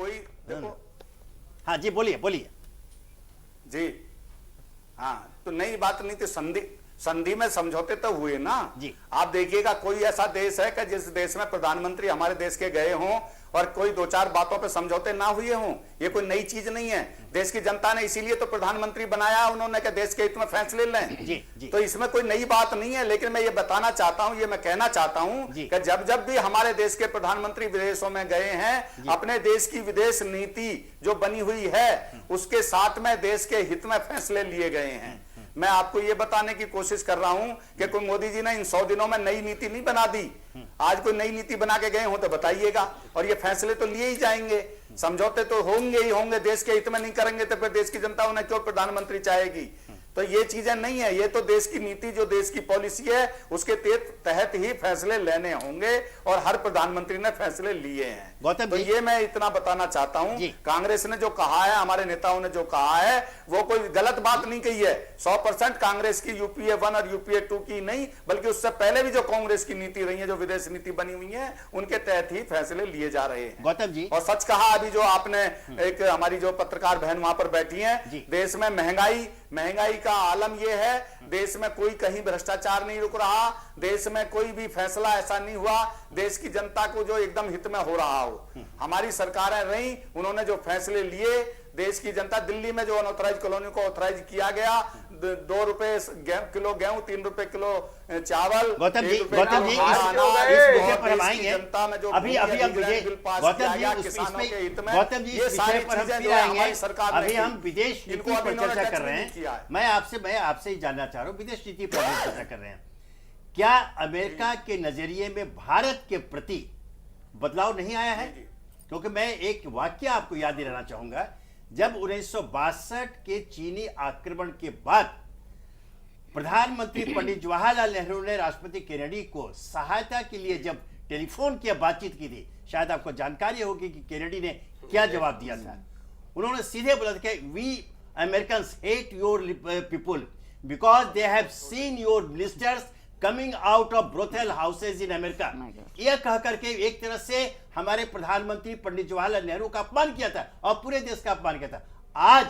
हाँ जी, बोलिए जी। हाँ, तो नई बात नहीं थी, संधि में समझौते तो हुए ना जी। आप देखिएगा, कोई ऐसा देश है कि जिस देश में प्रधानमंत्री हमारे देश के गए हों और कोई 2-4 बातों पे समझौते ना हुए हों? ये कोई नई चीज नहीं है। देश की जनता ने इसीलिए तो प्रधानमंत्री बनाया उन्होंने, कि देश के हित में फैसले लें। जी। तो इसमें कोई नई बात नहीं है। लेकिन मैं ये बताना चाहता हूं, ये मैं कहना चाहता हूं कि जब भी हमारे देश के प्रधानमंत्री विदेशों में गए हैं, अपने देश की विदेश नीति जो बनी हुई है उसके साथ में देश के हित में फैसले लिए गए हैं। मैं आपको ये बताने की कोशिश कर रहा हूं कि कोई मोदी जी ने इन 100 दिनों में नई नीति नहीं बना दी। आज कोई नई नीति बना के गए हो तो बताइएगा, और ये फैसले तो लिए ही जाएंगे, समझौते तो होंगे ही होंगे। देश के हित में नहीं करेंगे तो फिर देश की जनता उन्हें क्यों प्रधानमंत्री चाहेगी? तो ये चीजें नहीं है, ये तो देश की नीति, जो देश की पॉलिसी है उसके तहत ही फैसले लेने होंगे, और हर प्रधानमंत्री ने फैसले लिए हैं। तो ये मैं इतना बताना चाहता हूं, कांग्रेस ने जो कहा है, हमारे नेताओं ने जो कहा है, वो कोई गलत बात नहीं कही है। 100% कांग्रेस की यूपीए 1 और यूपीए 2 की नहीं, बल्कि उससे पहले भी जो कांग्रेस की नीति रही है, जो विदेश नीति बनी हुई है, उनके तहत ही फैसले लिए जा रहे हैं। गौतम जी, और सच कहा अभी जो आपने, एक हमारी जो पत्रकार बहन वहां पर बैठी है, देश में महंगाई का आलम यह है, देश में कोई कहीं भ्रष्टाचार नहीं रुक रहा, देश में कोई भी फैसला ऐसा नहीं हुआ देश की जनता को जो एकदम हित में हो रहा हो। हमारी सरकारें रही, उन्होंने जो फैसले लिए, देश की जनता, दिल्ली में जो अनऑथराइज कॉलोनी को ऑथराइज किया गया, 2 रुपए किलो गेहूं, 3 रुपए किलो चावल। गौतम जी, इस विषय पर हम आएंगे। अभी हम विदेश नीति पर चर्चा कर रहे हैं। मैं आपसे ही जानना चाह रहा हूं, विदेश नीति पर चर्चा कर रहे हैं, क्या अमेरिका के नजरिए में भारत के प्रति बदलाव नहीं आया है? क्योंकि मैं एक वाक्य आपको याद दिलाना चाहूंगा, जब 1962 के चीनी आक्रमण के बाद प्रधानमंत्री पंडित जवाहरलाल नेहरू ने राष्ट्रपति केनेडी को सहायता के लिए जब टेलीफोन की बातचीत की थी, शायद आपको जानकारी होगी कि केनेडी ने क्या जवाब दिया था। उन्होंने सीधे बोला था कि we Americans hate your people because they have seen your ministers coming out of brothel houses in America. यह कह करके एक तरह से हमारे प्रधानमंत्री पंडित जवाहरलाल नेहरू का अपमान किया था और पूरे देश का अपमान किया था। आज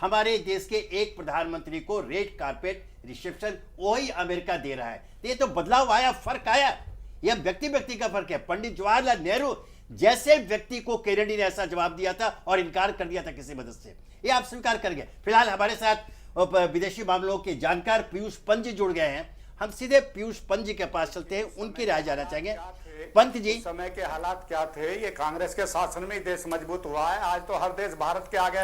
हमारे देश के एक प्रधानमंत्री को रेड कारपेट रिसेप्शन वही अमेरिका दे रहा है। ये तो बदलाव आया, फर्क आया। यह व्यक्ति का फर्क है। पंडित जवाहरलाल नेहरू जैसे व्यक्ति को केनेडी ने ऐसा जवाब दिया था और इनकार कर दिया था किसी मदद से, ये आप स्वीकार कर गए। फिलहाल हमारे साथ विदेशी मामलों के जानकार पीयूष पंत जी जुड़ गए हैं। हम सीधे पीयूष पंत जी के पास चलते हैं, उनकी राय जानना चाहेंगे। पंत जी, समय के हालात क्या थे? ये कांग्रेस के शासन में ही देश मजबूत हुआ है। आज तो हर देश भारत के आगे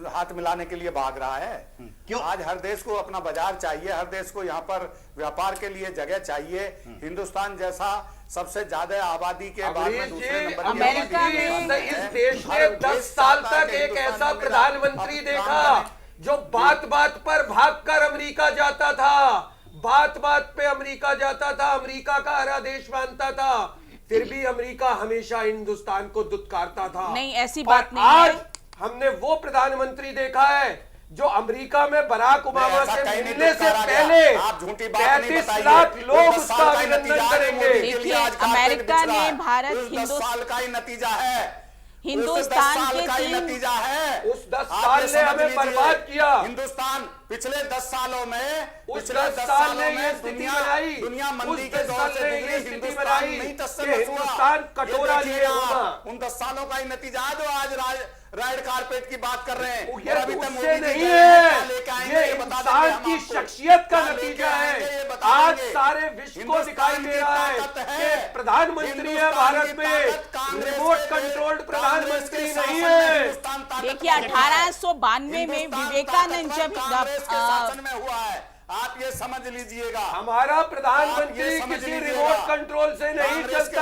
हाथ मिलाने के लिए भाग रहा है। क्यों? आज हर देश को अपना बाजार चाहिए, हर देश को यहाँ पर व्यापार के लिए जगह चाहिए। हिंदुस्तान जैसा सबसे ज्यादा आबादी के बाद में दूसरे नंबर अमेरिका में इस देश ने 10 साल तक एक ऐसा प्रधानमंत्री देखा जो बात बात पर भागकर अमेरिका जाता था, बात बात पे अमेरिका जाता था, अमेरिका का हर आदेश मानता था, फिर भी अमेरिका हमेशा हिंदुस्तान को दुत्कारता था। नहीं, ऐसी बात नहीं आज है। हमने वो प्रधानमंत्री देखा है जो अमेरिका में बराक ओबामा से मिलने से पहले 35 लाख लोग उसका अभिनंदन करेंगे। देखिए, अमेरिका ने भारत साल का ही नतीजा है, हिंदुस्तान के का नतीजा है। उस 10 साल ने हमें बर्बाद किया। हिंदुस्तान पिछले 10 सालों में, पिछले 10 साल में ये स्थिति बनाई, दुनिया मंदी के दौर से गुजरी, हिंदुस्तान नहीं हिंदुस्तान कटोरा लिए होगा। उन 10 सालों का ही नतीजा है जो आज रेड कारपेट की बात कर रहे हैं। ये अभी तक मोदी नहीं है, ये इंसान की शख्सियत का नतीजा है। आज सारे विश्व को दिखाई दे रहा है कि प्रधानमंत्री है भारत में, रिमोट कंट्रोल्ड प्रधानमंत्री नहीं है। देखिए, 1892 में विवेकानंद जब शासन में हुआ है, आप ये समझ लीजिएगा, हमारा प्रधानमंत्री किसी रिमोट कंट्रोल से नहीं चलता।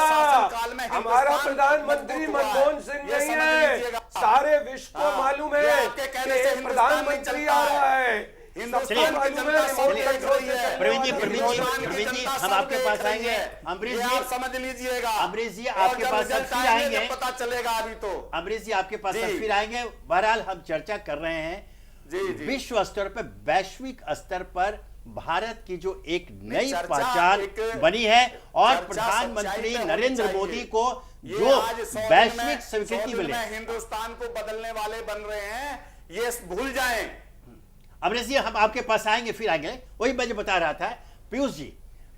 हमारा प्रधानमंत्री मनमोहन सिंह नहीं है। सारे विश्व को मालूम है कि एक प्रधानमंत्री आ रहा है। प्रवीण जी हम आपके पास आएंगे। अमरीश जी आप समझ लीजिएगा, अमरीश जी आपके पास फिर आएंगे, पता चलेगा अभी तो। अमरीश जी आपके पास फिर आएंगे। बहरहाल हम चर्चा कर रहे हैं जी। विश्व स्तर पर, वैश्विक स्तर पर भारत की जो एक नई पहचान बनी है और प्रधानमंत्री नरेंद्र मोदी को जो वैश्विक स्वीकृति मिले, हिंदुस्तान को बदलने वाले बन रहे हैं, ये भूल जाएं। अमरीश जी हम आपके पास आएंगे, फिर आएंगे। वही मैं जो बता रहा था, पीयूष जी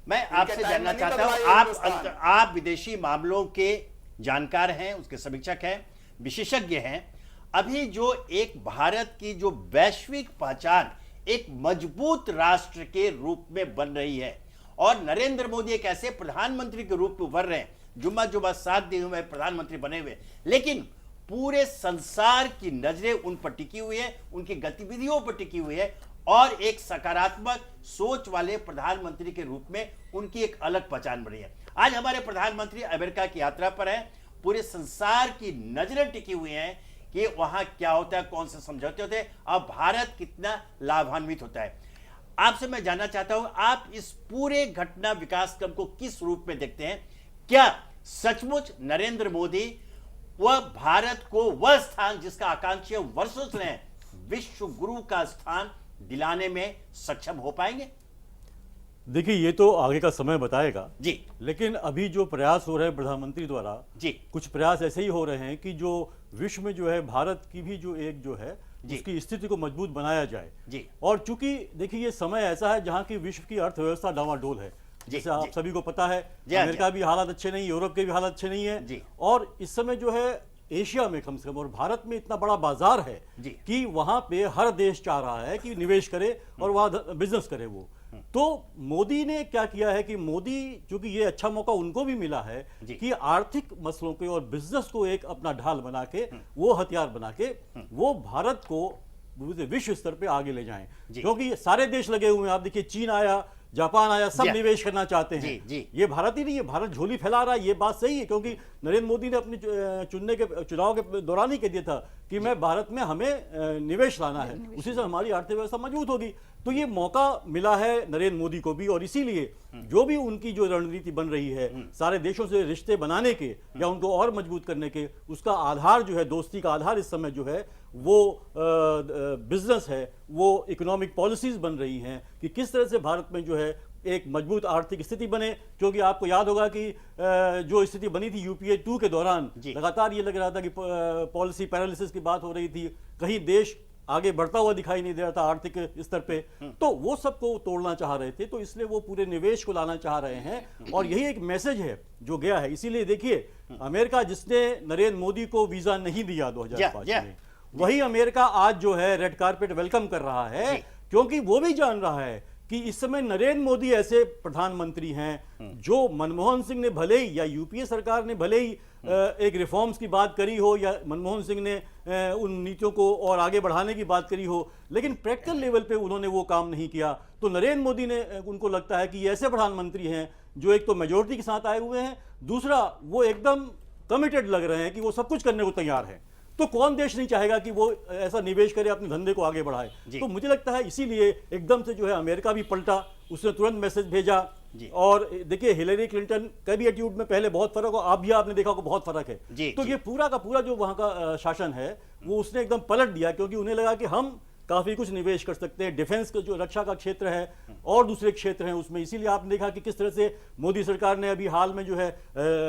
मैं आपसे जानना चाहता हूं, आप विदेशी मामलों के जानकार हैं, उसके समीक्षक हैं, विशेषज्ञ हैं। अभी जो एक भारत की जो वैश्विक पहचान एक मजबूत राष्ट्र के रूप में बन रही है और नरेंद्र मोदी एक ऐसे प्रधानमंत्री के रूप में उभर रहे हैं, जुम्मा 7 दिन हुए प्रधानमंत्री बने हुए, लेकिन पूरे संसार की नजरें उन पर टिकी हुई है, उनकी गतिविधियों पर टिकी हुई है और एक सकारात्मक सोच वाले प्रधानमंत्री के रूप में उनकी एक अलग पहचान बनी है। आज हमारे प्रधानमंत्री अमेरिका की यात्रा पर हैं, पूरे संसार की नजरें टिकी हुई हैं कि वहां क्या होता है, कौन से समझौते होते हैं और भारत कितना लाभान्वित होता है। आपसे मैं जानना चाहता हूं, आप इस पूरे घटना विकास क्रम को किस रूप में देखते हैं? क्या सचमुच नरेंद्र मोदी वह भारत को वह स्थान जिसका आकांक्षी वर्षों से है, विश्व गुरु का स्थान दिलाने में सक्षम हो पाएंगे? देखिए ये तो आगे का समय बताएगा जी, लेकिन अभी जो प्रयास हो रहे हैं प्रधानमंत्री द्वारा जी, कुछ प्रयास ऐसे ही हो रहे हैं कि जो विश्व में जो है भारत की भी जो एक जो है जी, उसकी स्थिति को मजबूत बनाया जाए जी। और चूंकि देखिए ये समय ऐसा है जहां की विश्व की अर्थव्यवस्था डावाडोल है, जैसे आप सभी को पता है। अमेरिका भी हालात अच्छे नहीं, यूरोप के भी हालात अच्छे नहीं है और इस समय जो है एशिया में कम से कम और भारत में इतना बड़ा बाजार है कि वहां पे हर देश चाह रहा है कि निवेश करे और वहां बिजनेस करे। वो तो मोदी ने क्या किया है कि मोदी चूंकि ये अच्छा मौका उनको भी मिला है कि आर्थिक मसलों के और बिजनेस को एक अपना ढाल बना के, वो हथियार बना के वो भारत को विश्व स्तर पे आगे ले जाएं, क्योंकि सारे देश लगे हुए हैं। आप देखिए चीन आया, जापान आया, सब निवेश करना चाहते हैं। ये भारत ही नहीं है, भारत झोली फैला रहा है, ये बात सही है, क्योंकि नरेंद्र मोदी ने अपने चुनाव के दौरान ही कह दिया था कि मैं भारत में हमें निवेश लाना है, उसी से हमारी अर्थव्यवस्था मजबूत होगी। तो ये मौका मिला है नरेंद्र मोदी को भी और इसीलिए जो भी उनकी जो रणनीति बन रही है सारे देशों से रिश्ते बनाने के या उनको और मजबूत करने के, उसका आधार जो है, दोस्ती का आधार इस समय जो है वो बिजनेस है, वो इकोनॉमिक पॉलिसीज बन रही हैं कि किस तरह से भारत में जो है एक मजबूत आर्थिक स्थिति बने। क्योंकि आपको याद होगा कि जो स्थिति बनी थी यूपीए 2 के दौरान, लगातार ये लग रहा था कि पॉलिसी पैरालिसिस की बात हो रही थी, कहीं देश आगे बढ़ता हुआ दिखाई नहीं दे रहा था आर्थिक स्तर पे, तो वो सबको तोड़ना चाह रहे थे। तो इसलिए वो पूरे निवेश को लाना चाह रहे हैं और यही एक मैसेज है जो गया है। इसीलिए देखिए अमेरिका जिसने नरेंद्र मोदी को वीजा नहीं दिया 2005 में, वही अमेरिका आज जो है रेड कारपेट वेलकम कर रहा है, क्योंकि वो भी जान रहा है कि इस समय नरेंद्र मोदी ऐसे प्रधानमंत्री हैं जो मनमोहन सिंह ने भले ही या यूपीए सरकार ने भले ही एक रिफॉर्म्स की बात करी हो या मनमोहन सिंह ने उन नीतियों को और आगे बढ़ाने की बात करी हो, लेकिन प्रैक्टिकल लेवल पे उन्होंने वो काम नहीं किया। तो नरेंद्र मोदी ने उनको लगता है कि ये ऐसे प्रधानमंत्री हैं जो एक तो मेजोरिटी के साथ आए हुए हैं, दूसरा वो एकदम कमिटेड लग रहे हैं कि वो सब कुछ करने को तैयार है। तो कौन देश नहीं चाहेगा कि वो ऐसा निवेश करे, अपने धंधे को आगे बढ़ाए। तो मुझे लगता है इसीलिए एकदम से जो है अमेरिका भी पलटा, उसने तुरंत मैसेज भेजा। और देखिए हिलेरी क्लिंटन का भी एटीट्यूड में पहले बहुत फर्क हो, आप भी आपने देखा को बहुत फर्क है। तो ये पूरा का पूरा जो वहां का शासन है वो उसने एकदम पलट दिया, क्योंकि उन्हें लगा कि हम काफी कुछ निवेश कर सकते हैं। डिफेंस का जो रक्षा का क्षेत्र है और दूसरे क्षेत्र हैं उसमें, इसीलिए आपने देखा कि किस तरह से मोदी सरकार ने अभी हाल में जो है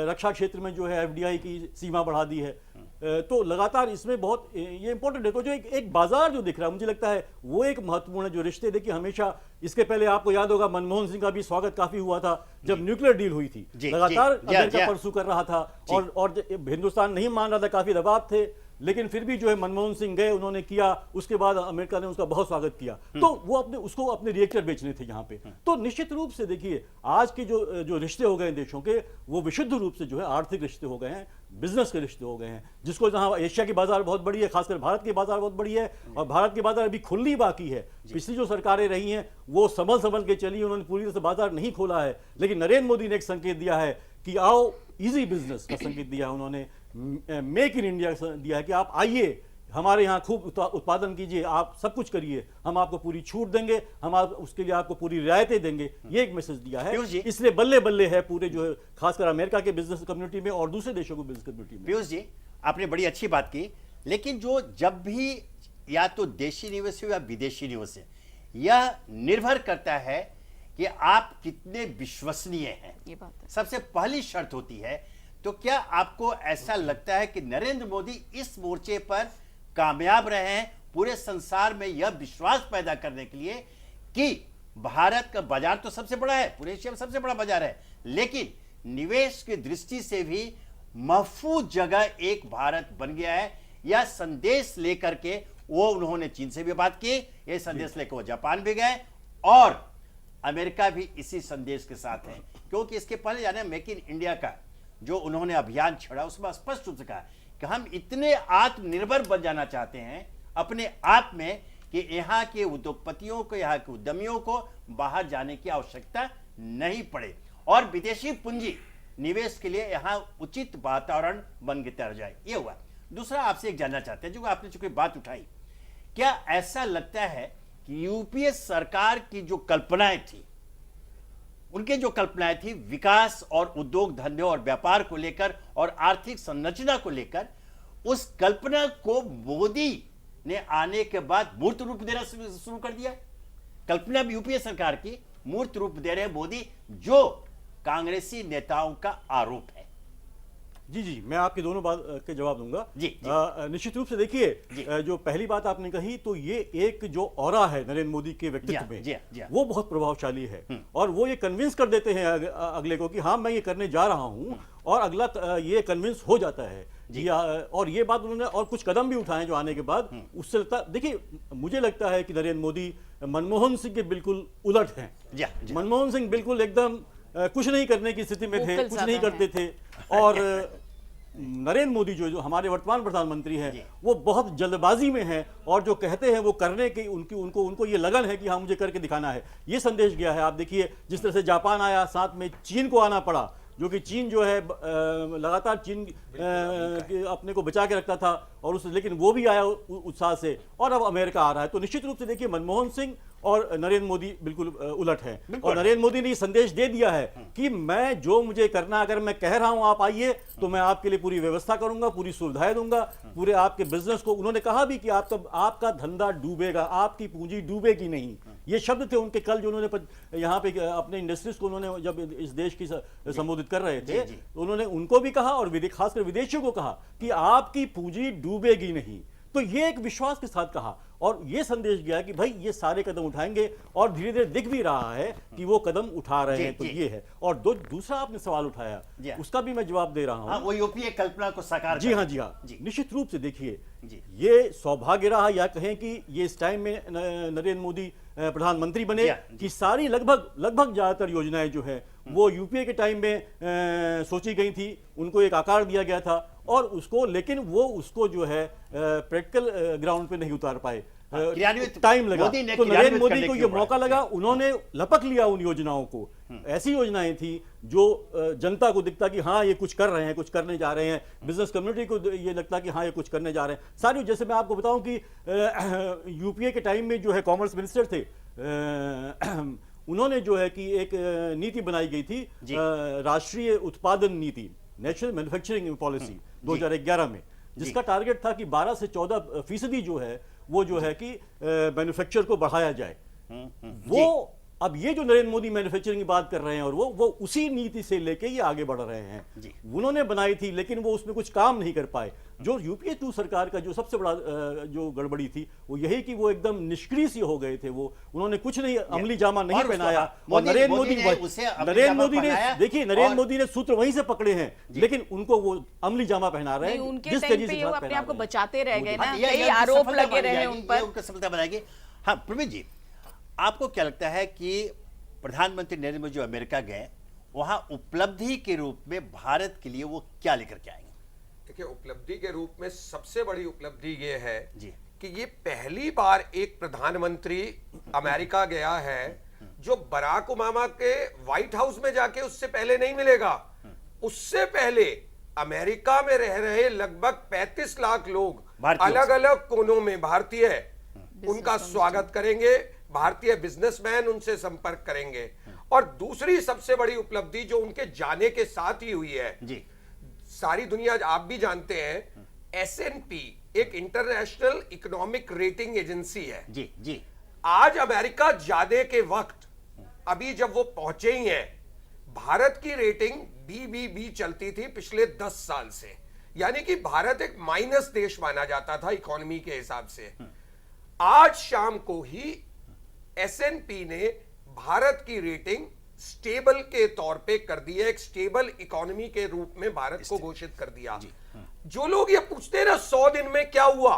रक्षा क्षेत्र में जो है एफडीआई की सीमा बढ़ा दी है। तो लगातार इसमें बहुत ये इंपॉर्टेंट है। तो जो एक बाजार जो दिख रहा है, मुझे लगता है वो एक महत्वपूर्ण है। जो रिश्ते देखिए हमेशा, इसके पहले आपको याद होगा मनमोहन सिंह का भी स्वागत काफी हुआ था जब न्यूक्लियर डील हुई थी, लगातार अमेरिका परसू कर रहा था और हिंदुस्तान नहीं मान रहा था, काफी दबाव थे, लेकिन फिर भी जो है मनमोहन सिंह गए, उन्होंने किया, उसके बाद अमेरिका ने उसका बहुत स्वागत किया। तो वो उसको अपने रिएक्टर बेचने थे यहाँ पे। तो निश्चित रूप से देखिए आज के जो रिश्ते हो गए देशों के, वो विशुद्ध रूप से जो है आर्थिक रिश्ते हो गए हैं। बिजनेस के रिश्ते हो गए हैं, जिसको जहां एशिया की बाजार बहुत बड़ी है, खासकर भारत की बाजार बहुत बड़ी है, और भारत की बाजार अभी खुलनी बाकी है। पिछली जो सरकारें रही हैं वो संभल के चली, उन्होंने पूरी तरह से बाजार नहीं खोला है। लेकिन नरेंद्र मोदी ने एक संकेत दिया है कि आओ, इजी बिजनेस का संकेत दिया है उन्होंने, मेक इन इंडिया दिया है कि आप आइए, हमारे यहाँ खूब उत्पादन कीजिए, आप सब कुछ करिए, हम आपको पूरी छूट देंगे, हम उसके लिए आपको पूरी रियायतें देंगे। ये एक मैसेज दिया है। इसलिए बल्ले बल्ले है पूरे जो है खासकर अमेरिका के बिजनेस कम्युनिटी में और दूसरे देशों की बिजनेस कम्युनिटी में। पीयूष जी, आपने बड़ी अच्छी बात की, लेकिन जो जब भी या तो देशी निवेश हो या विदेशी निवेश है, यह निर्भर करता है कि आप कितने विश्वसनीय हैं। ये बात है। सबसे पहली शर्त होती है। तो क्या आपको ऐसा लगता है कि नरेंद्र मोदी इस मोर्चे पर कामयाब रहे हैं पूरे संसार में यह विश्वास पैदा करने के लिए कि भारत का बाजार तो सबसे बड़ा है, पूरे एशिया में सबसे बड़ा बाजार है, लेकिन निवेश की दृष्टि से भी महफूज जगह एक भारत बन गया है? यह संदेश लेकर के वो उन्होंने चीन से भी बात की, यह संदेश लेकर वो जापान भी गए, और अमेरिका भी इसी संदेश के साथ है। क्योंकि इसके पहले जाने मेक इन इंडिया का जो उन्होंने अभियान छेड़ा, उसमें स्पष्ट रूप से कहा कि हम इतने आत्मनिर्भर बन जाना चाहते हैं अपने आप में कि यहाँ के उद्योगपतियों को, यहाँ के उद्यमियों को बाहर जाने की आवश्यकता नहीं पड़े और विदेशी पूंजी निवेश के लिए यहाँ उचित वातावरण बन के तैयार जाए। ये हुआ। दूसरा आपसे एक जानना चाहते हैं, जो आपने चूंकि बात उठाई, क्या ऐसा लगता है कि यूपीए सरकार की जो कल्पनाएं थी, उनके जो कल्पनाएं थी विकास और उद्योग धंधे और व्यापार को लेकर और आर्थिक संरचना को लेकर, उस कल्पना को मोदी ने आने के बाद मूर्त रूप देना शुरू कर दिया? कल्पना भी यूपीए सरकार की मूर्त रूप दे रहे मोदी, जो कांग्रेसी नेताओं का आरोप है। जी जी, मैं आपकी दोनों बात के जवाब दूंगा। जी, निश्चित रूप से देखिए, जो पहली बात आपने कही, तो ये एक जो ऑरा है नरेंद्र मोदी के व्यक्तित्व में, वो बहुत प्रभावशाली है और वो ये कन्विंस कर देते हैं अगले को कि हाँ मैं ये करने जा रहा हूं, और अगला ये कन्विंस हो जाता है। और ये बात उन्होंने और कुछ कदम भी उठाए जो आने के बाद उससे लगता, देखिए मुझे लगता है कि नरेंद्र मोदी मनमोहन सिंह के बिल्कुल उलट हैं। मनमोहन सिंह बिल्कुल एकदम कुछ नहीं करने की स्थिति में थे, कुछ नहीं करते थे, और नरेंद्र मोदी जो हमारे वर्तमान प्रधानमंत्री हैं, वो बहुत जल्दबाजी में हैं और जो कहते हैं वो करने की उनको ये लगन है कि हाँ मुझे करके दिखाना है। ये संदेश गया है। आप देखिए जिस तरह से जापान आया, साथ में चीन को आना पड़ा, जो कि चीन जो है लगातार चीन अपने को बचा के रखता था और लेकिन वो भी आया उत्साह से, और अब अमेरिका आ रहा है। तो निश्चित रूप से देखिए मनमोहन सिंह और नरेंद्र मोदी बिल्कुल उलट हैं, और नरेंद्र मोदी ने ये संदेश दे दिया है कि मैं जो मुझे करना, अगर मैं कह रहा हूं आप आइए तो मैं आपके लिए पूरी व्यवस्था करूंगा, पूरी सुविधाएं दूंगा, पूरे आपके बिजनेस को। उन्होंने कहा भी कि आपका धंधा डूबेगा, आपकी पूंजी डूबेगी नहीं। ये शब्द थे उनके कल जो उन्होंने यहाँ पे अपने इंडस्ट्रीज को उन्होंने जब इस देश की संबोधित कर रहे थे, तो उन्होंने उनको भी कहा और खासकर विदेशियों को कहा कि आपकी पूंजी डूबेगी नहीं। तो ये एक विश्वास के साथ कहा और ये संदेश गया कि भाई ये सारे कदम उठाएंगे, और धीरे धीरे दिख भी रहा है कि वो कदम उठा रहे हैं। तो ये है। और दूसरा आपने सवाल उठाया, उसका भी मैं जवाब दे रहा हूं। वो यूपीए कल्पना को साकार। जी हाँ, जी हाँ, निश्चित रूप से देखिए, ये सौभाग्य रहा, या कहें कि ये इस टाइम में नरेंद्र मोदी प्रधानमंत्री बने कि सारी लगभग ज्यादातर योजनाएं जो है वो यूपीए के टाइम में सोची गई थी, उनको एक आकार दिया गया था और उसको, लेकिन वो उसको जो है प्रैक्टिकल ग्राउंड पे नहीं उतार पाए, टाइम लगा। तो नरेंद्र मोदी को ये मौका लगा, उन्होंने लपक लिया उन योजनाओं को। ऐसी योजनाएं थी जो जनता को दिखता कि हाँ ये कुछ कर रहे हैं, कुछ करने जा रहे हैं, बिजनेस कम्युनिटी को ये लगता कि हाँ ये कुछ करने जा रहे हैं सारी। जैसे मैं आपको बताऊं कि यूपीए के टाइम में जो है कॉमर्स मिनिस्टर थे, उन्होंने जो है कि एक नीति बनाई गई थी, राष्ट्रीय उत्पादन नीति, नेशनल मैन्युफैक्चरिंग पॉलिसी 2011 में, जिसका टारगेट था कि 12 से 14% जो है वो जो है कि मैन्युफैक्चर को बढ़ाया जाए। वो अब ये जो नरेंद्र मोदी मैन्युफैक्चरिंग की बात कर रहे हैं, और वो उसी नीति से लेके ये आगे बढ़ रहे हैं। उन्होंने बनाई थी लेकिन वो उसमें कुछ काम नहीं कर पाए। जो यूपीए 2 सरकार का जो सबसे बड़ा जो गड़बड़ी थी वो यही कि वो एकदम निष्क्रिय से हो गए थे। वो उन्होंने कुछ नहीं, अमली जामा नहीं पहनाया। और नरेंद्र मोदी ने देखिए, नरेंद्र मोदी ने सूत्र वहीं से पकड़े हैं, लेकिन उनको वो अमली जामा पहना रहे हैं। जिस तेजी से अपने आप को बचाते रह गए ना, कई आरोप लगे रहे उन पर, उनका सफलता बनाएगी। हाँ प्रवीण जी, आपको क्या लगता है कि प्रधानमंत्री नरेंद्र मोदी जो अमेरिका गए, वहां उपलब्धि के रूप में भारत के लिए वो क्या लेकर के आएंगे? देखिए, उपलब्धि के रूप में सबसे बड़ी उपलब्धि ये है जी कि ये पहली बार एक प्रधानमंत्री अमेरिका गया है जो बराक ओबामा के व्हाइट हाउस में जाके उससे पहले नहीं मिलेगा। उससे पहले अमेरिका में रह रहे लगभग 35 लाख लोग अलग अलग कोनों में भारतीय उनका स्वागत करेंगे, भारतीय बिजनेसमैन उनसे संपर्क करेंगे। और दूसरी सबसे बड़ी उपलब्धि जो उनके जाने के साथ ही हुई है जी, सारी दुनिया आप भी जानते हैं, S&P एक इंटरनेशनल इकोनॉमिक रेटिंग एजेंसी है। जी जी, आज अमेरिका जाने के वक्त अभी जब वो पहुंचे ही हैं, भारत की रेटिंग BBB चलती थी पिछले 10 साल से, यानी कि भारत एक माइनस देश माना जाता था इकोनॉमी के हिसाब से। आज शाम को ही S&P ने भारत की रेटिंग स्टेबल के तौर पे कर दी है, एक स्टेबल इकोनॉमी के रूप में भारत को घोषित कर दिया। जो लोग ये पूछते हैं ना 100 दिन में क्या हुआ,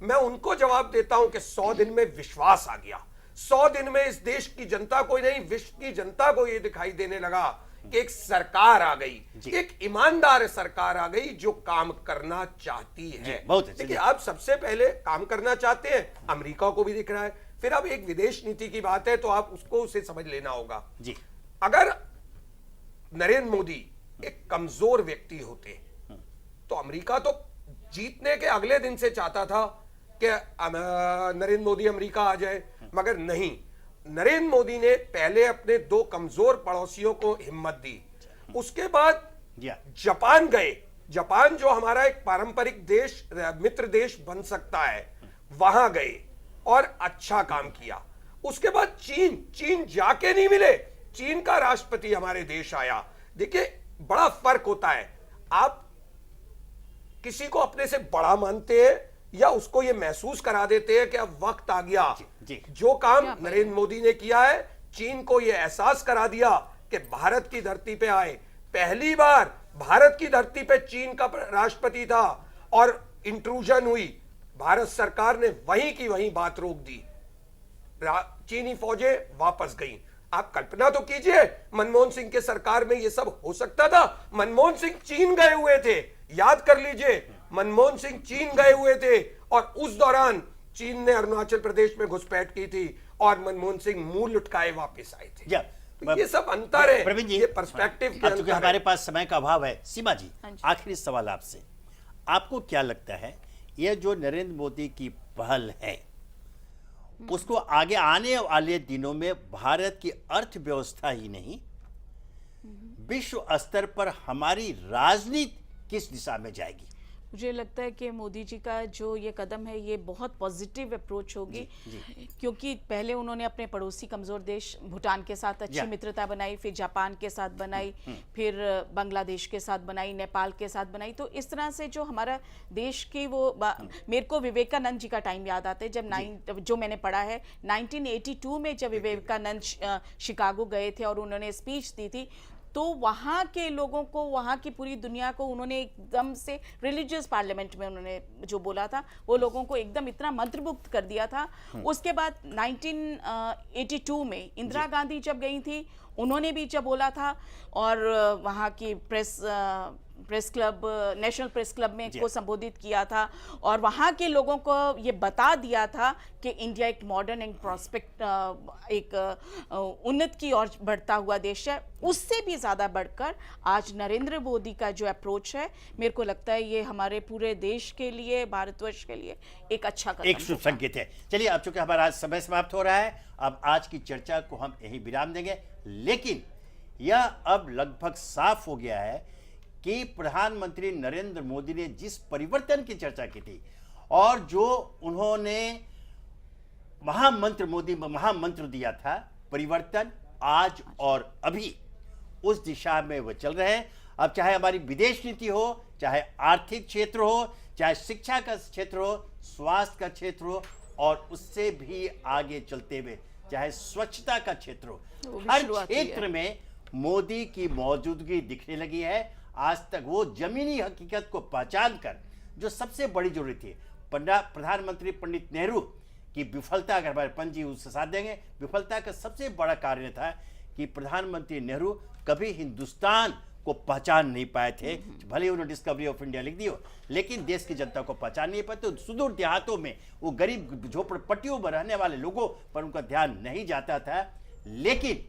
मैं उनको जवाब देता हूं कि 100 दिन में विश्वास आ गया। 100 दिन में इस देश की जनता को नहीं, विश्व की जनता को यह दिखाई देने लगा कि एक सरकार आ गई, एक ईमानदार सरकार आ गई जो काम करना चाहती है। देखिए, आप सबसे पहले काम करना चाहते हैं, अमेरिका को भी दिख रहा है। फिर अब एक विदेश नीति की बात है तो आप उसको उसे समझ लेना होगा जी। अगर नरेंद्र मोदी एक कमजोर व्यक्ति होते तो अमेरिका तो जीतने के अगले दिन से चाहता था कि नरेंद्र मोदी अमेरिका आ जाए, मगर नहीं। नरेंद्र मोदी ने पहले अपने 2 कमजोर पड़ोसियों को हिम्मत दी, उसके बाद जापान गए। जापान जो हमारा एक पारंपरिक देश, मित्र देश बन सकता है, वहां गए और अच्छा काम किया। उसके बाद चीन जाके नहीं मिले, चीन का राष्ट्रपति हमारे देश आया। देखिए, बड़ा फर्क होता है, आप किसी को अपने से बड़ा मानते हैं या उसको ये महसूस करा देते हैं कि अब वक्त आ गया। जो काम नरेंद्र मोदी ने किया है, चीन को ये एहसास करा दिया कि भारत की धरती पे आए। पहली बार भारत की धरती पे चीन का राष्ट्रपति था और इंट्रूजन हुई, भारत सरकार ने वहीं की वहीं बात रोक दी, चीनी फौजें वापस गईं। आप कल्पना तो कीजिए, मनमोहन सिंह के सरकार में ये सब हो सकता था? मनमोहन सिंह चीन गए हुए थे, याद कर लीजिए, मनमोहन सिंह चीन गए हुए थे और उस दौरान चीन ने अरुणाचल प्रदेश में घुसपैठ की थी और मनमोहन सिंह मुंह लुटकाए वापस आए थे। तो ये सब अंतर है, प्रवीण जी, ये पर्सपेक्टिव के अंतर है। हमारे पास समय का अभाव है, सीमा जी आखिरी सवाल आपसे, आपको क्या लगता है यह जो नरेंद्र मोदी की पहल है उसको आगे आने वाले दिनों में भारत की अर्थव्यवस्था ही नहीं, विश्व स्तर पर हमारी राजनीति किस दिशा में जाएगी? मुझे लगता है कि मोदी जी का जो ये कदम है ये बहुत पॉजिटिव अप्रोच होगी, क्योंकि पहले उन्होंने अपने पड़ोसी कमज़ोर देश भूटान के साथ अच्छी मित्रता बनाई, फिर जापान के साथ बनाई, फिर बांग्लादेश के साथ बनाई, नेपाल के साथ बनाई। तो इस तरह से जो हमारा देश की वो मेरे को विवेकानंद जी का टाइम याद आता है, जब जो मैंने पढ़ा है 1982 में जब विवेकानंद शिकागो गए थे और उन्होंने स्पीच दी थी, तो वहाँ के लोगों को, वहाँ की पूरी दुनिया को उन्होंने एकदम से रिलीजियस पार्लियामेंट में उन्होंने जो बोला था वो लोगों को एकदम इतना मंत्रमुग्ध कर दिया था। उसके बाद 1982 में इंदिरा गांधी जब गई थी, उन्होंने भी जब बोला था और वहाँ की press club, national press club में को संबोधित किया था और वहाँ के लोगों को ये बता दिया था कि इंडिया एक मॉडर्न एंड प्रॉस्पेक्ट, एक उन्नत की ओर बढ़ता हुआ देश है। उससे भी ज़्यादा बढ़कर आज नरेंद्र मोदी का जो अप्रोच है, मेरे को लगता है ये हमारे पूरे देश के लिए, भारतवर्ष के लिए एक अच्छा कदम, एक शुभ संकेत है। चलिए, अब चूंकि हमारा आज समय समाप्त हो रहा है, अब आज की चर्चा को हम यही विराम देंगे, लेकिन यह अब लगभग साफ हो गया है कि प्रधानमंत्री नरेंद्र मोदी ने जिस परिवर्तन की चर्चा की थी और जो उन्होंने महामंत्र दिया था, परिवर्तन आज और अभी उस दिशा में वो चल रहे हैं। अब चाहे हमारी विदेश नीति हो, चाहे आर्थिक क्षेत्र हो, चाहे शिक्षा का क्षेत्र हो, स्वास्थ्य का क्षेत्र हो और उससे भी आगे चलते हुए चाहे स्वच्छता का क्षेत्र हो, हर क्षेत्र में मोदी की मौजूदगी दिखने लगी है। आज तक वो जमीनी हकीकत को पहचान कर जो सबसे बड़ी जरूरत थी, प्रधानमंत्री पंडित नेहरू की विफलता, अगर हमारे पंत जी उससे साथ देंगे, विफलता का सबसे बड़ा कारण था कि प्रधानमंत्री नेहरू कभी हिंदुस्तान को पहचान नहीं पाए थे। भले ही उन्होंने डिस्कवरी ऑफ इंडिया लिख दी हो, लेकिन देश की जनता को पहचान नहीं पाए। तो सुदूर देहातों में वो गरीब झोपड़पट्टियों में रहने वाले लोगों पर उनका ध्यान नहीं जाता था। लेकिन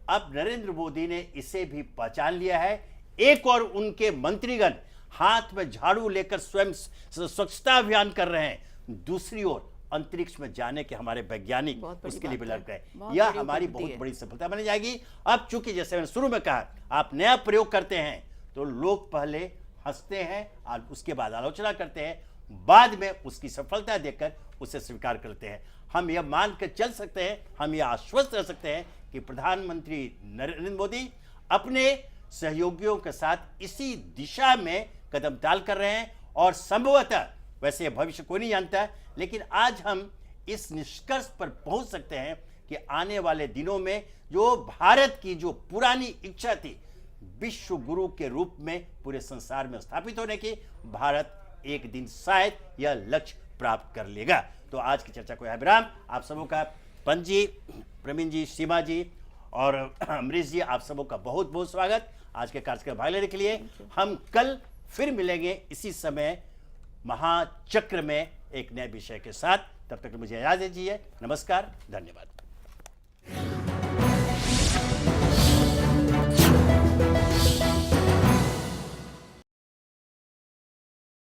अब नरेंद्र मोदी ने इसे भी पहचान लिया है। एक और उनके मंत्रीगण हाथ में झाड़ू लेकर स्वयं स्वच्छता अभियान कर रहे हैं, दूसरी ओर अंतरिक्ष में जाने के हमारे वैज्ञानिक उसके लिए भी लड़ रहे हैं। यह हमारी बहुत बड़ी सफलता बनी जाएगी। अब चूंकि जैसे मैंने शुरू में कहा, आप नया प्रयोग करते हैं तो लोग पहले हंसते हैं और उसके बाद आलोचना करते हैं, बाद में उसकी सफलता देखकर उसे स्वीकार करते हैं। हम यह मान कर चल सकते हैं, हम यह आश्वस्त रह सकते हैं कि प्रधानमंत्री नरेंद्र मोदी अपने सहयोगियों के साथ इसी दिशा में कदम डाल कर रहे हैं। और संभवतः, वैसे भविष्य कोई नहीं जानता, लेकिन आज हम इस निष्कर्ष पर पहुंच सकते हैं कि आने वाले दिनों में जो भारत की जो पुरानी इच्छा थी विश्व गुरु के रूप में पूरे संसार में स्थापित होने की, भारत एक दिन शायद यह लक्ष्य प्राप्त कर लेगा। तो आज की चर्चा को यहाँ विराम। आप सबों का पंत जी, प्रवीण जी, सीमा जी और अमरीश जी, आप सबों का बहुत बहुत स्वागत आज के कार्यक्रम में भाग लेने के लिए। हम कल फिर मिलेंगे इसी समय महाचक्र में एक नए विषय के साथ। तब तक मुझे इजाजत दीजिए। नमस्कार, धन्यवाद।